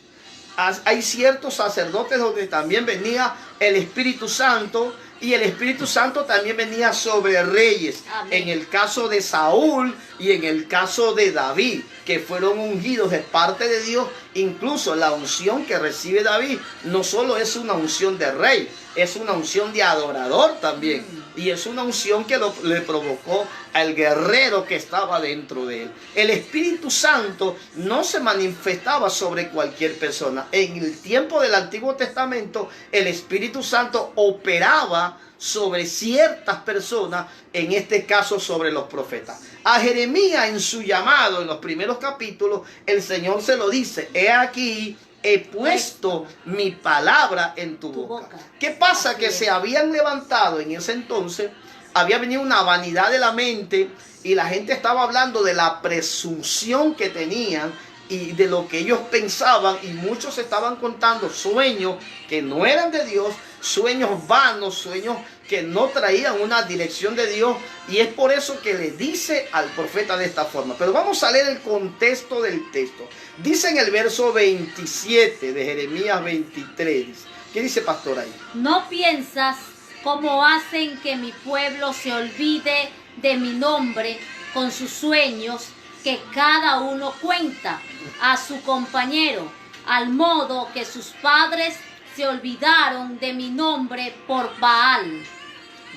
Hay ciertos sacerdotes donde también venía el Espíritu Santo, y el Espíritu Santo también venía sobre reyes. Amén. En el caso de Saúl y en el caso de David, que fueron ungidos de parte de Dios. Incluso la unción que recibe David no solo es una unción de rey, es una unción de adorador también. Y es una unción que le provocó al guerrero que estaba dentro de él. El Espíritu Santo no se manifestaba sobre cualquier persona. En el tiempo del Antiguo Testamento, el Espíritu Santo operaba sobre ciertas personas, en este caso sobre los profetas. A Jeremías, en su llamado, en los primeros capítulos, el Señor se lo dice: he aquí, he puesto mi palabra en tu boca. ¿Qué pasa? Que se habían levantado en ese entonces, había venido una vanidad de la mente, y la gente estaba hablando de la presunción que tenían y de lo que ellos pensaban, y muchos estaban contando sueños que no eran de Dios, sueños vanos, sueños que no traían una dirección de Dios. Y es por eso que le dice al profeta de esta forma. Pero vamos a leer el contexto del texto. Dice en el verso 27 de Jeremías 23. ¿Qué dice, pastor, ahí? ¿No piensas cómo hacen que mi pueblo se olvide de mi nombre con sus sueños, que cada uno cuenta a su compañero, al modo que sus padres se olvidaron de mi nombre por Baal?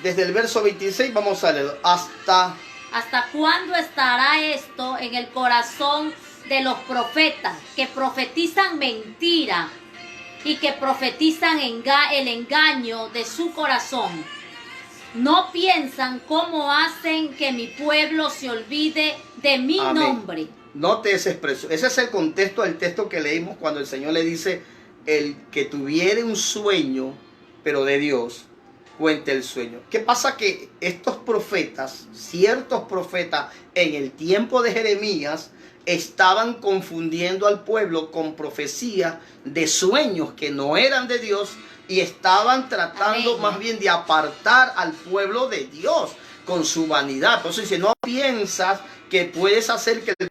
Desde el verso 26 vamos a leer ¿Hasta cuándo estará esto en el corazón de los profetas que profetizan mentira y que profetizan el engaño de su corazón? ¿No piensan cómo hacen que mi pueblo se olvide de mi Amén. nombre? Note esa expresión. Ese es el contexto del texto que leímos cuando el Señor le dice: el que tuviere un sueño, pero de Dios, cuente el sueño. ¿Qué pasa? Que estos profetas, ciertos profetas en el tiempo de Jeremías, estaban confundiendo al pueblo con profecías de sueños que no eran de Dios, y estaban tratando Amén. más bien de apartar al pueblo de Dios con su vanidad. Por eso dice: no piensas que puedes hacer que el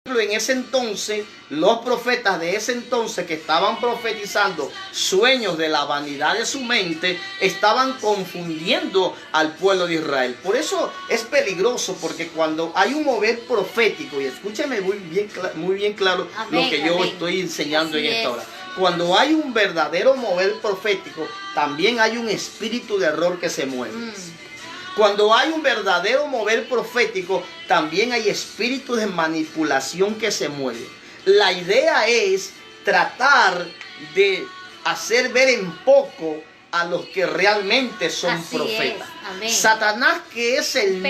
en ese entonces, los profetas de ese entonces que estaban profetizando sueños de la vanidad de su mente, estaban confundiendo al pueblo de Israel. Por eso es peligroso, porque cuando hay un mover profético, y escúchame muy bien claro, amén, lo que yo estoy enseñando en esta hora. Cuando hay un verdadero mover profético, también hay un espíritu de error que se mueve. Cuando hay un verdadero mover profético, también hay espíritus de manipulación que se mueven. La idea es tratar de hacer ver en poco a los que realmente son Así profetas. es. Satanás, que es el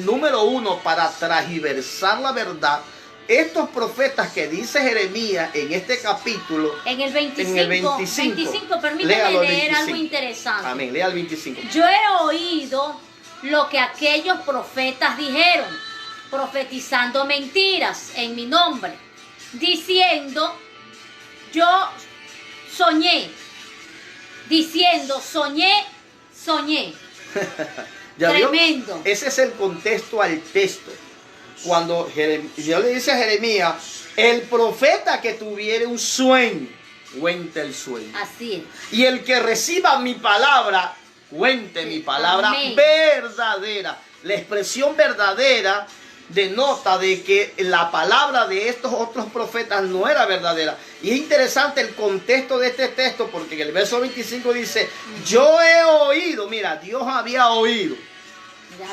número uno para transgiversar la verdad. Estos profetas que dice Jeremías en este capítulo, en el 25, permítame leer algo interesante. Amén, lea el 25. Yo he oído lo que aquellos profetas dijeron, profetizando mentiras en mi nombre, diciendo: yo soñé, diciendo: soñé. Tremendo. Ese es el contexto al texto. Cuando Dios le dice a Jeremías: el profeta que tuviere un sueño, cuente el sueño. Así es. Y el que reciba mi palabra, cuente mi palabra. Amén. Verdadera. La expresión verdadera denota de que la palabra de estos otros profetas no era verdadera. Y es interesante el contexto de este texto, porque en el verso 25 dice: yo he oído. Mira, Dios había oído.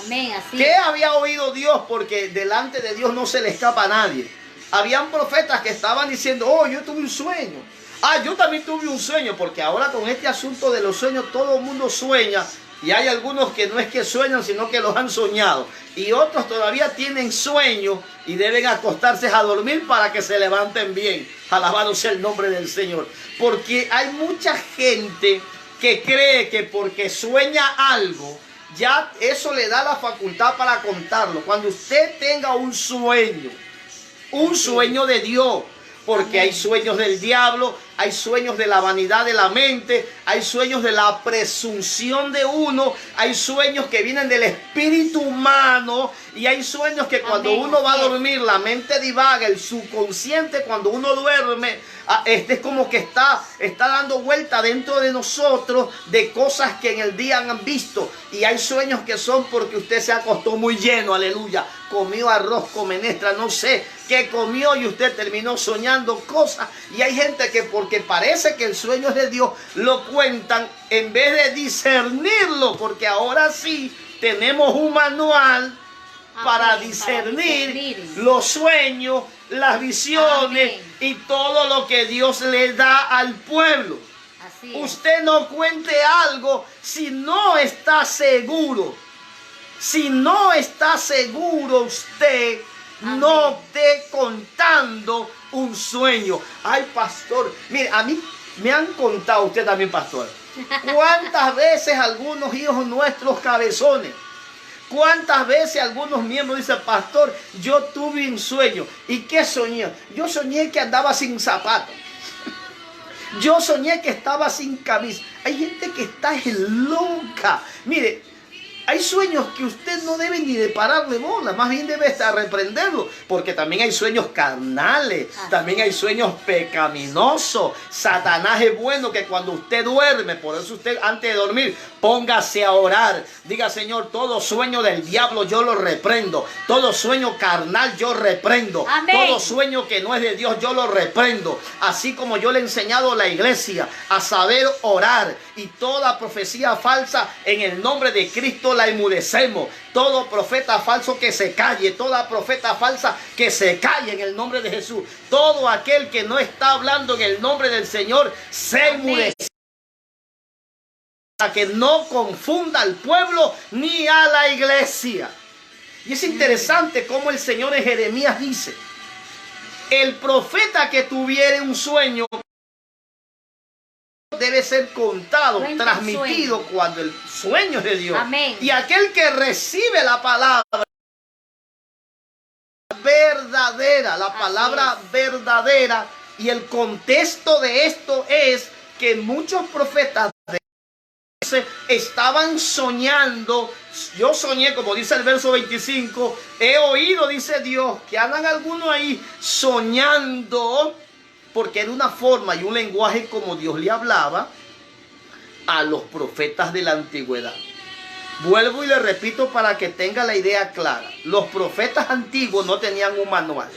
Amén, así. ¿Qué había oído Dios? Porque delante de Dios no se le escapa a nadie. Habían profetas que estaban diciendo: oh, yo tuve un sueño. Ah, yo también tuve un sueño. Porque ahora con este asunto de los sueños, todo el mundo sueña. Y hay algunos que no es que sueñan, sino que los han soñado. Y otros todavía tienen sueños y deben acostarse a dormir para que se levanten bien. Alabado sea el nombre del Señor. Porque hay mucha gente que cree que porque sueña algo, ya eso le da la facultad para contarlo. Cuando usted tenga un sueño de Dios, porque hay sueños del diablo, hay sueños de la vanidad de la mente, hay sueños de la presunción de uno, hay sueños que vienen del espíritu humano y hay sueños que cuando uno va a dormir, la mente divaga, el subconsciente cuando uno duerme, es como que está dando vuelta dentro de nosotros de cosas que en el día han visto. Y hay sueños que son porque usted se acostó muy lleno, aleluya, comió arroz con menestra, no sé qué comió y usted terminó soñando cosas. Y hay gente que porque parece que el sueño es de Dios, lo cuentan en vez de discernirlo, porque ahora sí tenemos un manual para discernir los sueños, las visiones y todo lo que Dios le da al pueblo. Usted no cuente algo si no está seguro. Si no está seguro usted, no esté contando un sueño. Ay, pastor, mire, a mí me han contado, usted también, pastor, cuántas veces algunos hijos nuestros cabezones, cuántas veces algunos miembros dicen, pastor, yo tuve un sueño. ¿Y qué soñé? Yo soñé que andaba sin zapatos. Yo soñé que estaba sin camisa. Hay gente que está loca. Mire, hay sueños que usted no debe ni de pararle bola, más bien debe estar reprenderlo, porque también hay sueños carnales, también hay sueños pecaminosos. Satanás es bueno que cuando usted duerme, por eso usted antes de dormir, póngase a orar. Diga, Señor, todo sueño del diablo yo lo reprendo, todo sueño carnal yo reprendo, todo sueño que no es de Dios yo lo reprendo. Así como yo le he enseñado a la iglesia a saber orar, y toda profecía falsa en el nombre de Cristo la enmudecemos. Todo profeta falso que se calle, toda profeta falsa que se calle en el nombre de Jesús. Todo aquel que no está hablando en el nombre del Señor se enmudece. Para que no confunda al pueblo ni a la iglesia. Y es interesante cómo el Señor en Jeremías dice: el profeta que tuviere un sueño debe ser contado, transmitido cuando el sueño es de Dios. Y aquel que recibe la palabra verdadera, la palabra verdadera, y el contexto de esto es que muchos profetas estaban soñando. Yo soñé, como dice el verso 25, he oído, dice Dios, que andan algunos ahí soñando, porque era una forma y un lenguaje como Dios le hablaba a los profetas de la antigüedad. Vuelvo y le repito para que tenga la idea clara. Los profetas antiguos no tenían un manual.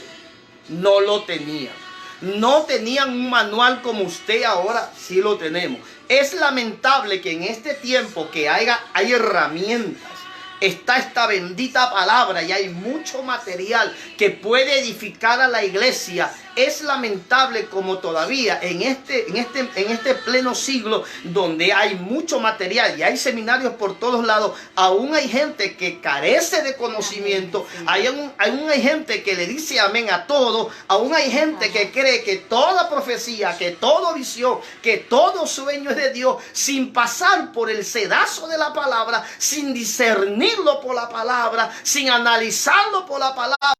No lo tenían. No tenían un manual como usted ahora sí lo tenemos. Es lamentable que en este tiempo que hay herramientas, está esta bendita palabra y hay mucho material que puede edificar a la iglesia. Es lamentable como todavía en este pleno siglo, donde hay mucho material y hay seminarios por todos lados, aún hay gente que carece de conocimiento, aún hay gente que le dice amén a todo, aún hay gente que cree que toda profecía, que toda visión, que todo sueño es de Dios, sin pasar por el sedazo de la palabra, sin discernirlo por la palabra, sin analizarlo por la palabra.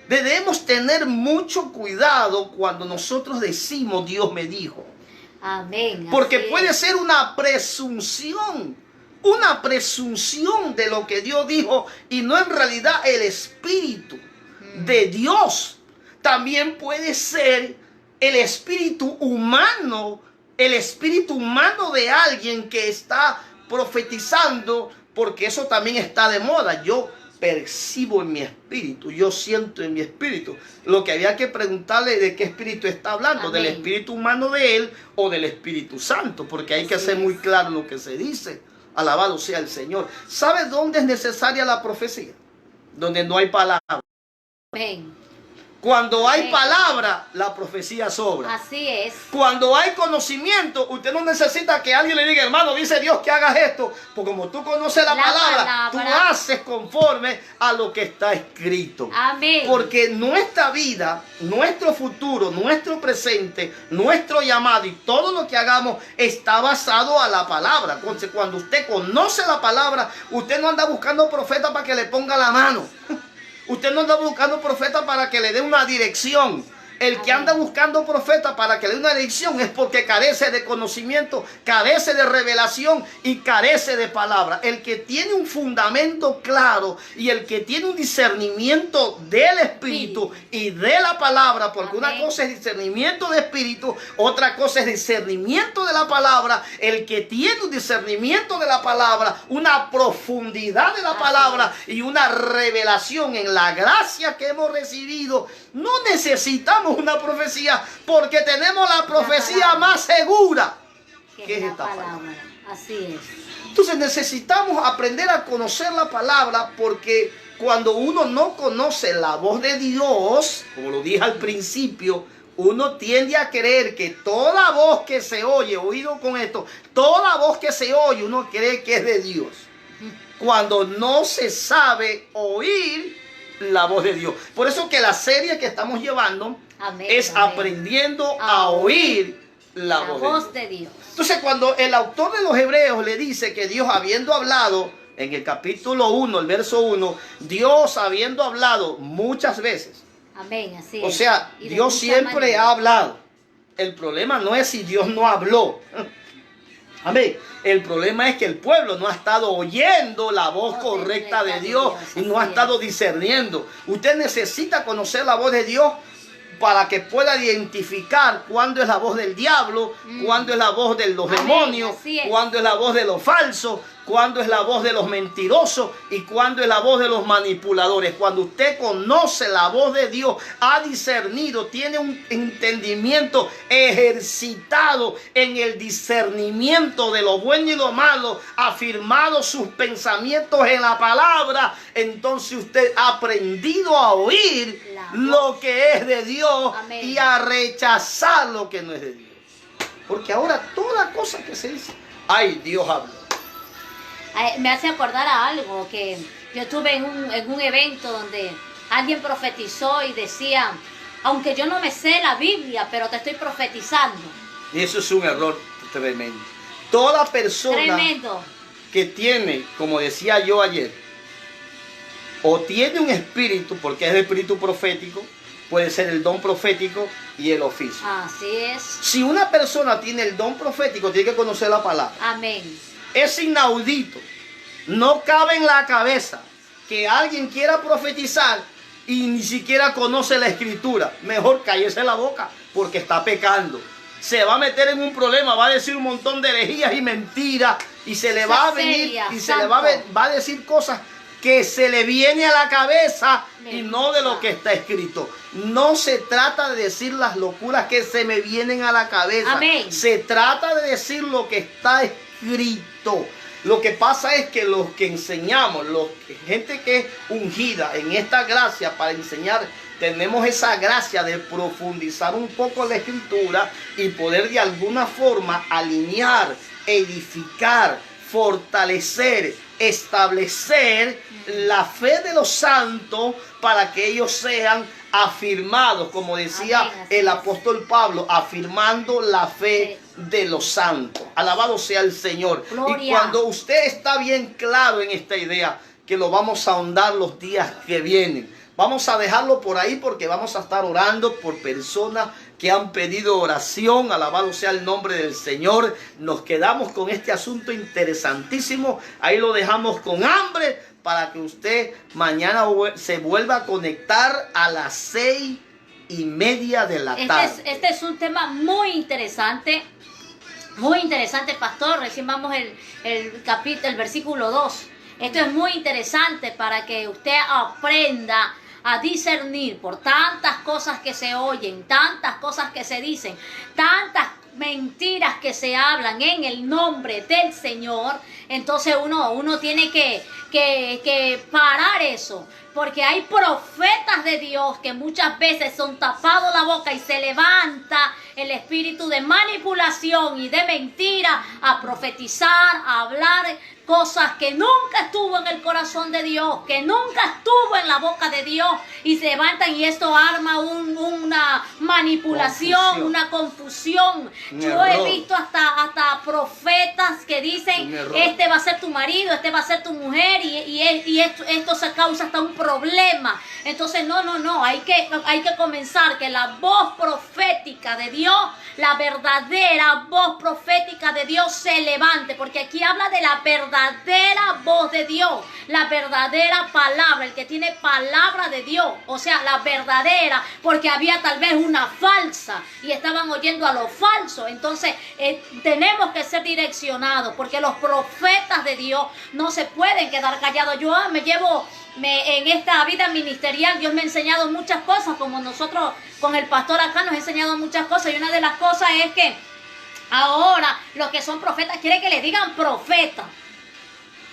Debemos tener mucho cuidado cuando nosotros decimos Dios me dijo. Amén. Porque puede ser una presunción de lo que Dios dijo y no en realidad el Espíritu de Dios. También puede ser el espíritu humano de alguien que está profetizando, porque eso también está de moda. Yo percibo en mi espíritu, yo siento en mi espíritu. Lo que había que preguntarle de qué espíritu está hablando, del espíritu humano de él o del Espíritu Santo, porque hay que hacer muy claro lo que se dice. Alabado sea el Señor. ¿Sabe dónde es necesaria la profecía? Donde no hay palabra. Amén. Cuando hay Amén. palabra, la profecía sobra. Así es. Cuando hay conocimiento, usted no necesita que alguien le diga, hermano, dice Dios que hagas esto, porque como tú conoces la palabra, tú haces conforme a lo que está escrito. Amén. Porque nuestra vida, nuestro futuro, nuestro presente, nuestro llamado y todo lo que hagamos está basado a la palabra. Entonces, cuando usted conoce la palabra, usted no anda buscando profeta para que le ponga la mano. Usted no anda buscando profeta para que le dé una dirección. El que anda buscando profeta para que le dé una dirección es porque carece de conocimiento, carece de revelación y carece de palabra. El que tiene un fundamento claro y el que tiene un discernimiento del Espíritu y de la palabra, porque una cosa es discernimiento de Espíritu, otra cosa es discernimiento de la palabra. El que tiene un discernimiento de la palabra, una profundidad de la palabra y una revelación en la gracia que hemos recibido, no necesitamos una profecía porque tenemos la profecía más segura, que es esta palabra. Así es. Entonces necesitamos aprender a conocer la palabra, porque cuando uno no conoce la voz de Dios, como lo dije al principio, uno tiende a creer que toda voz que se oye, oído con esto, toda voz que se oye, uno cree que es de Dios, cuando no se sabe oír la voz de Dios. Por eso que la serie que estamos llevando es aprendiendo a oír la voz de Dios. Entonces, cuando el autor de los Hebreos le dice que Dios, habiendo hablado en el capítulo 1, el verso 1, Dios habiendo hablado muchas veces. Amén, así es. O sea, Dios siempre ha hablado. El problema no es si Dios no habló. Amén. El problema es que el pueblo no ha estado oyendo la voz correcta de Dios y no ha estado discerniendo. Usted necesita conocer la voz de Dios para que pueda identificar cuándo es la voz del diablo, cuándo es la voz de los demonios, cuándo es la voz de los falsos, cuándo es la voz de los mentirosos y cuándo es la voz de los manipuladores. Cuando usted conoce la voz de Dios, ha discernido, tiene un entendimiento ejercitado en el discernimiento de lo bueno y lo malo, afirmado sus pensamientos en la palabra, entonces usted ha aprendido a oír lo que es de Dios. Amén. Y a rechazar lo que no es de Dios. Porque ahora toda cosa que se dice, ay, Dios habló. Me hace acordar a algo que yo estuve en un evento donde alguien profetizó y decía, aunque yo no me sé la Biblia, pero te estoy profetizando. Y eso es un error tremendo. Toda persona que tiene, como decía yo ayer, o tiene un espíritu, porque es el espíritu profético, puede ser el don profético y el oficio. Así es. Si una persona tiene el don profético, tiene que conocer la palabra. Amén. Es inaudito, no cabe en la cabeza que alguien quiera profetizar y ni siquiera conoce la escritura. Mejor cállese la boca porque está pecando. Se va a meter en un problema, va a decir un montón de herejías y mentiras y se le va a venir y se le va a decir cosas que se le viene a la cabeza y no de lo que está escrito. No se trata de decir las locuras que se me vienen a la cabeza. Amén. Se trata de decir lo que está escrito. Lo que pasa es que los que enseñamos, gente que es ungida en esta gracia para enseñar, tenemos esa gracia de profundizar un poco la escritura y poder de alguna forma alinear, edificar, fortalecer, establecer la fe de los santos para que ellos sean afirmados, como decía el apóstol Pablo, afirmando la fe de los santos. Alabado sea el Señor. Gloria. Y cuando usted está bien claro en esta idea, que lo vamos a ahondar los días que vienen, vamos a dejarlo por ahí porque vamos a estar orando por personas que han pedido oración. Alabado sea el nombre del Señor. Nos quedamos con este asunto interesantísimo. Ahí lo dejamos con hambre para que usted mañana se vuelva a conectar a las 6:30 de la tarde. Este es un tema muy interesante, pastor. Recién vamos el versículo 2. Esto es muy interesante para que usted aprenda a discernir por tantas cosas que se oyen, tantas cosas que se dicen, tantas mentiras que se hablan en el nombre del Señor. Entonces uno tiene que parar eso, porque hay profetas de Dios que muchas veces son tapados la boca y se levanta el espíritu de manipulación y de mentira a profetizar, a hablar cosas que nunca estuvo en el corazón de Dios, que nunca estuvo en la boca de Dios, y se levantan y esto arma una manipulación, una confusión. Yo he visto hasta profetas que dicen, este va a ser tu marido, este va a ser tu mujer, y esto se causa hasta un problema. Entonces no, hay que comenzar que la voz profética de Dios, la verdadera voz profética de Dios se levante, porque aquí habla de la verdadera voz de Dios, la verdadera palabra, el que tiene palabra de Dios, o sea, la verdadera, porque había tal vez una falsa y estaban oyendo a lo falso. Entonces tenemos que ser direccionados, porque los profetas de Dios no se pueden quedar callados. Yo en esta vida ministerial, Dios me ha enseñado muchas cosas, como nosotros con el pastor acá nos ha enseñado muchas cosas, y una de las cosas es que ahora los que son profetas quieren que le digan profeta.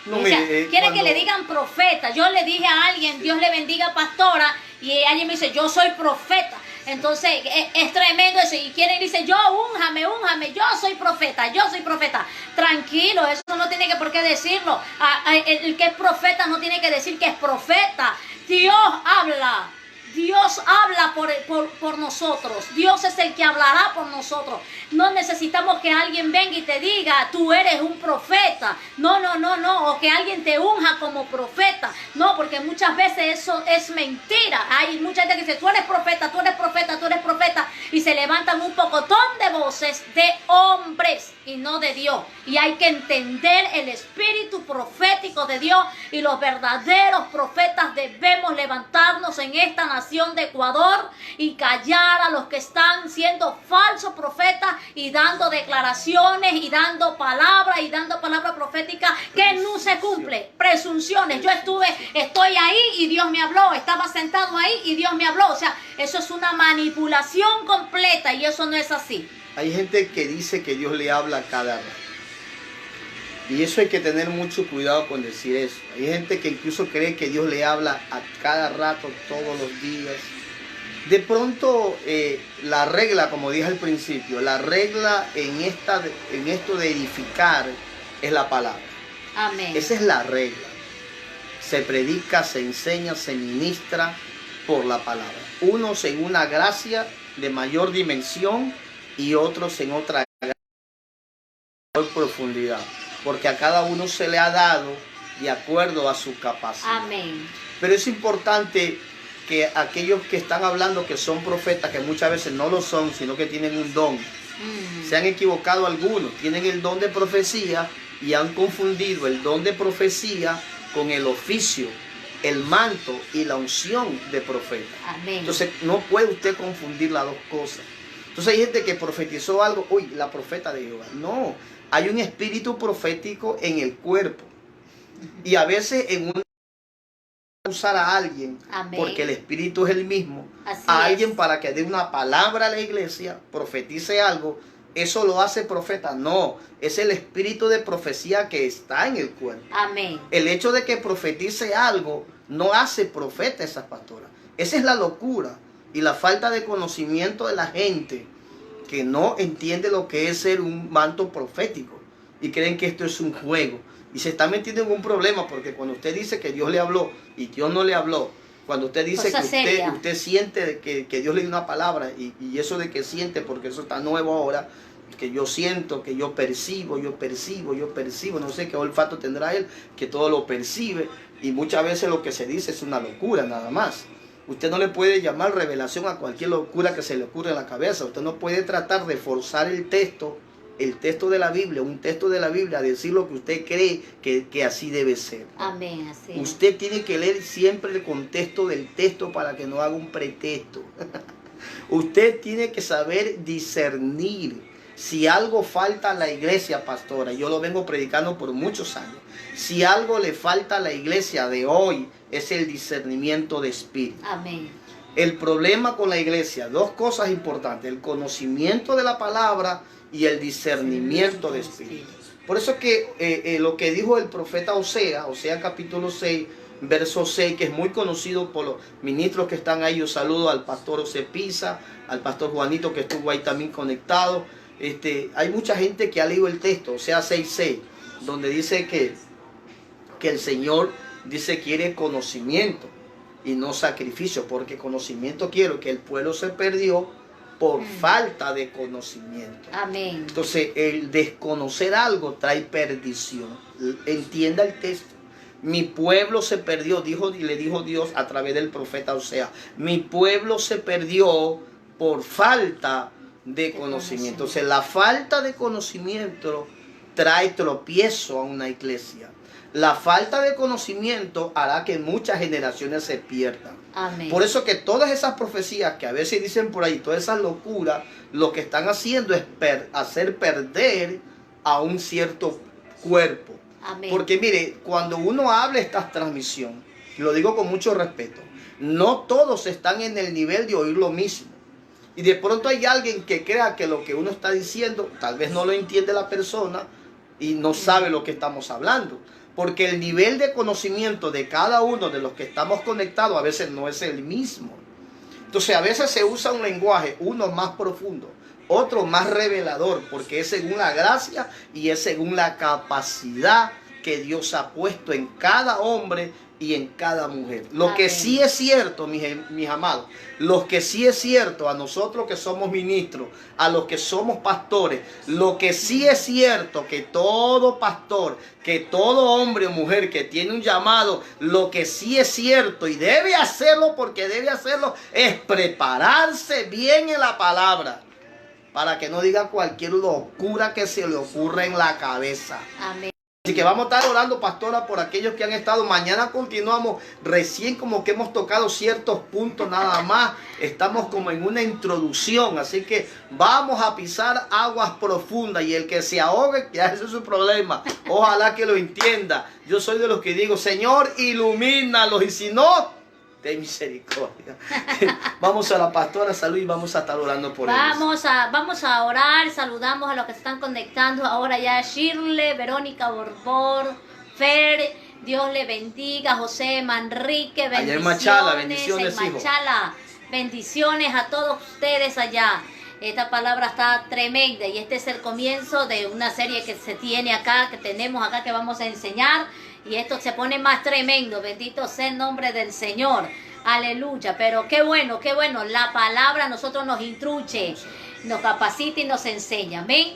No, quieren que le digan profeta. Yo le dije a alguien, Dios le bendiga, pastora, y alguien me dice, yo soy profeta. Entonces es tremendo eso, y quieren, dice, yo únjame, yo soy profeta. Tranquilo, eso no tiene que por qué decirlo. El que es profeta no tiene que decir que es profeta. Dios habla por nosotros. Dios es el que hablará por nosotros. No necesitamos que alguien venga y te diga, tú eres un profeta. No. O que alguien te unja como profeta. No, porque muchas veces eso es mentira. Hay mucha gente que dice, tú eres profeta. Y se levantan un pocotón de voces de hombres y no de Dios. Y hay que entender el espíritu profético de Dios. Y los verdaderos profetas debemos levantarnos en esta nación de Ecuador y callar a los que están siendo falsos profetas y dando declaraciones y dando palabra profética que no se cumple. Presunciones. Yo estoy ahí y Dios me habló. Estaba sentado ahí y Dios me habló. O sea, eso es una manipulación completa, y eso no es así. Hay gente que dice que Dios le habla a cada rato. Y eso hay que tener mucho cuidado con decir eso. Hay gente que incluso cree que Dios le habla a cada rato, todos los días. De pronto, la regla, como dije al principio, la regla en esto de edificar es la palabra. Amén. Esa es la regla. Se predica, se enseña, se ministra por la palabra. Unos en una gracia de mayor dimensión y otros en otra gracia de mayor profundidad. Porque a cada uno se le ha dado de acuerdo a su capacidad. Amén. Pero es importante que aquellos que están hablando que son profetas, que muchas veces no lo son, sino que tienen un don, se han equivocado algunos, tienen el don de profecía y han confundido el don de profecía con el oficio, el manto y la unción de profeta. Amén. Entonces no puede usted confundir las dos cosas. Entonces hay gente que profetizó algo, uy, la profeta de Jehová. No, hay un espíritu profético en el cuerpo. Y a veces en una usar a alguien, amén, porque el espíritu es el mismo, así a alguien es, para que dé una palabra a la iglesia, profetice algo, eso lo hace profeta. No, es el espíritu de profecía que está en el cuerpo. Amén. El hecho de que profetice algo no hace profeta esa pastora. Esa es la locura y la falta de conocimiento de la gente que no entiende lo que es ser un manto profético y creen que esto es un juego. Y se está metiendo en un problema, porque cuando usted dice que Dios le habló y Dios no le habló, cuando usted dice que usted siente que Dios le dio una palabra, y eso de que siente, porque eso está nuevo ahora, que yo siento, que yo percibo, no sé qué olfato tendrá él, que todo lo percibe, y muchas veces lo que se dice es una locura nada más. Usted no le puede llamar revelación a cualquier locura que se le ocurra en la cabeza. Usted no puede tratar de forzar el texto de la Biblia, un texto de la Biblia, a decir lo que usted cree que así debe ser. Amén, así. Usted tiene que leer siempre el contexto del texto para que no haga un pretexto. Usted tiene que saber discernir. Si algo falta a la iglesia, pastora, yo lo vengo predicando por muchos años. Si algo le falta a la iglesia de hoy, es el discernimiento de espíritu. Amén. El problema con la iglesia, dos cosas importantes: el conocimiento de la palabra y el discernimiento de espíritu. Por eso que lo que dijo el profeta Osea capítulo 6, verso 6, que es muy conocido por los ministros que están ahí. Yo saludo al pastor José Pisa, al pastor Juanito que estuvo ahí también conectado. Hay mucha gente que ha leído el texto, o sea, 6:6, donde dice que el Señor dice quiere conocimiento y no sacrificio, porque conocimiento quiero, que el pueblo se perdió por falta de conocimiento. Amén. Entonces, el desconocer algo trae perdición. Entienda el texto. Mi pueblo se perdió, le dijo Dios a través del profeta Osea. Mi pueblo se perdió por falta de conocimiento. Entonces, la falta de conocimiento trae tropiezo a una iglesia. La falta de conocimiento hará que muchas generaciones se pierdan. Amén. Por eso que todas esas profecías que a veces dicen por ahí, todas esas locuras, lo que están haciendo es hacer perder a un cierto cuerpo. Amén. Porque mire, cuando uno habla esta transmisión, lo digo con mucho respeto, no todos están en el nivel de oír lo mismo. Y de pronto hay alguien que crea que lo que uno está diciendo, tal vez no lo entiende la persona y no sabe lo que estamos hablando. Porque el nivel de conocimiento de cada uno de los que estamos conectados a veces no es el mismo. Entonces a veces se usa un lenguaje, uno más profundo, otro más revelador, porque es según la gracia y es según la capacidad que Dios ha puesto en cada hombre y en cada mujer. Lo que sí es cierto, mis amados, lo que sí es cierto a nosotros que somos ministros, a los que somos pastores, lo que sí es cierto que todo pastor, que todo hombre o mujer que tiene un llamado, lo que sí es cierto y debe hacerlo, porque debe hacerlo, es prepararse bien en la palabra, para que no diga cualquier locura que se le ocurra en la cabeza. Amén. Así que vamos a estar orando, pastora, por aquellos que han estado. Mañana continuamos, recién como que hemos tocado ciertos puntos nada más. Estamos como en una introducción, así que vamos a pisar aguas profundas y el que se ahogue, ya ese es su problema. Ojalá que lo entienda. Yo soy de los que digo, Señor, ilumínalos, y si no, ten misericordia. Vamos a la pastora Salud y vamos a estar orando por ellos. Vamos a orar. Saludamos a los que se están conectando ahora ya. Shirley, Verónica Borbor, Fer, Dios le bendiga. José Manrique, bendiciones. Allá en Machala, bendiciones, en Machala, bendiciones a todos ustedes allá. Esta palabra está tremenda y este es el comienzo de una serie que se tiene acá, que tenemos acá, que vamos a enseñar. Y esto se pone más tremendo. Bendito sea el nombre del Señor. Aleluya. Pero qué bueno, qué bueno. La palabra a nosotros nos instruye, nos capacita y nos enseña. Amén.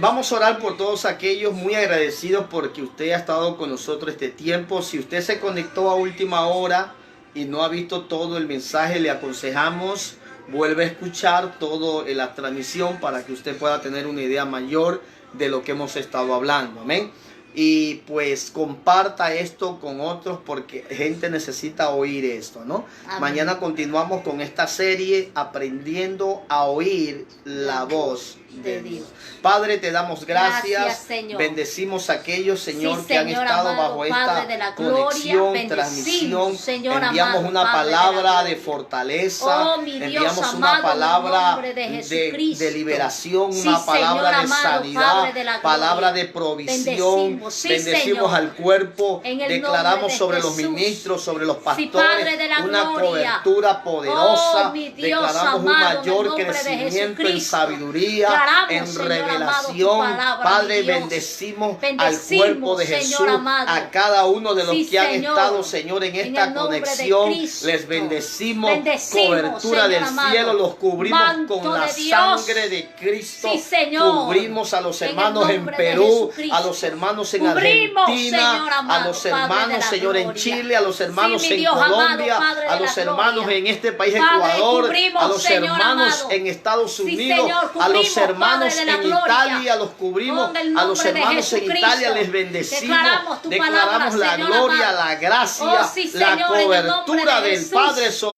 Vamos a orar por todos aquellos, muy agradecidos porque usted ha estado con nosotros este tiempo. Si usted se conectó a última hora y no ha visto todo el mensaje, le aconsejamos vuelve a escuchar toda la transmisión para que usted pueda tener una idea mayor de lo que hemos estado hablando. Amén. Y pues comparta esto con otros porque gente necesita oír esto, ¿no? Amén. Mañana continuamos con esta serie aprendiendo a oír la voz de Dios. Padre, te damos gracias, Señor. Bendecimos a aquellos, Señor, sí, que han Señor, estado amado, bajo esta conexión, transmisión. Señor, enviamos amado, una Padre palabra de fortaleza, mi Dios, enviamos amado, una palabra de liberación, sí, una palabra Señor, de amado, sanidad, palabra de provisión. Bendecimos al cuerpo, declaramos sobre los ministros, sobre los pastores, una cobertura poderosa. Dios, declaramos amado, un mayor crecimiento en sabiduría, en Señor, revelación. amado, palabra, Padre, Dios. bendecimos al cuerpo de Jesús, Señor, amado. a cada uno de los Sí, que han Señor. estado, Señor, en esta el nombre de conexión. Cristo. Les bendecimos, cobertura Señor, del amado. cielo, los cubrimos Manto con la de Dios. sangre de Cristo. Sí, Señor. Cubrimos a los En el hermanos en nombre de Perú, Jesucristo. a los hermanos en Cubrimos, Argentina, Señor, amado, a los Padre de hermanos, la Señor, en gloria. Chile, a los hermanos Sí, mi en Dios, amado, Colombia, Padre a de los la hermanos gloria. en este país, Padre, Ecuador, cubrimos, a los Señor, hermanos amado. en Estados Sí, Unidos, Señor, a los cubrimos, hermanos Padre de la en gloria. Italia, los cubrimos, Con el a los nombre de hermanos en Jesucristo. Italia les bendecimos, Declaramos tu declaramos palabra, la Señor, gloria, amado. la gracia, Oh, sí, la Señor, en el nombre cobertura de del Jesús. Padre sobre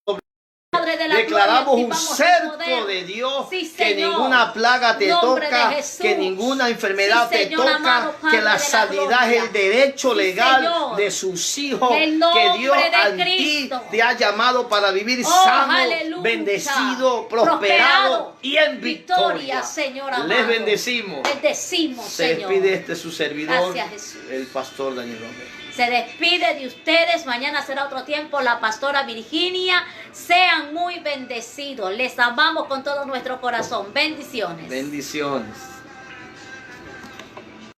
Padre nombre de la Declaramos gloria, un activamos el cerco poder. de Dios, Sí, que Señor. ninguna plaga te Nombre de toca, Jesús. que ninguna enfermedad Sí, te Señor, toca, amado Padre que la de la sanidad es gloria. el derecho Sí, legal Señor. de sus hijos, En el que Dios nombre de a ti Cristo. te ha llamado para vivir Oh, sano, aleluya. bendecido, prosperado y en victoria. Señor amado. Les bendecimos. Bendecimos, Se Señor. despide su servidor, Gracias, Jesús. el pastor Daniel Romero. Se despide de ustedes. Mañana será otro tiempo la pastora Virginia. Sean muy bendecidos. Les amamos con todo nuestro corazón. Bendiciones. Bendiciones.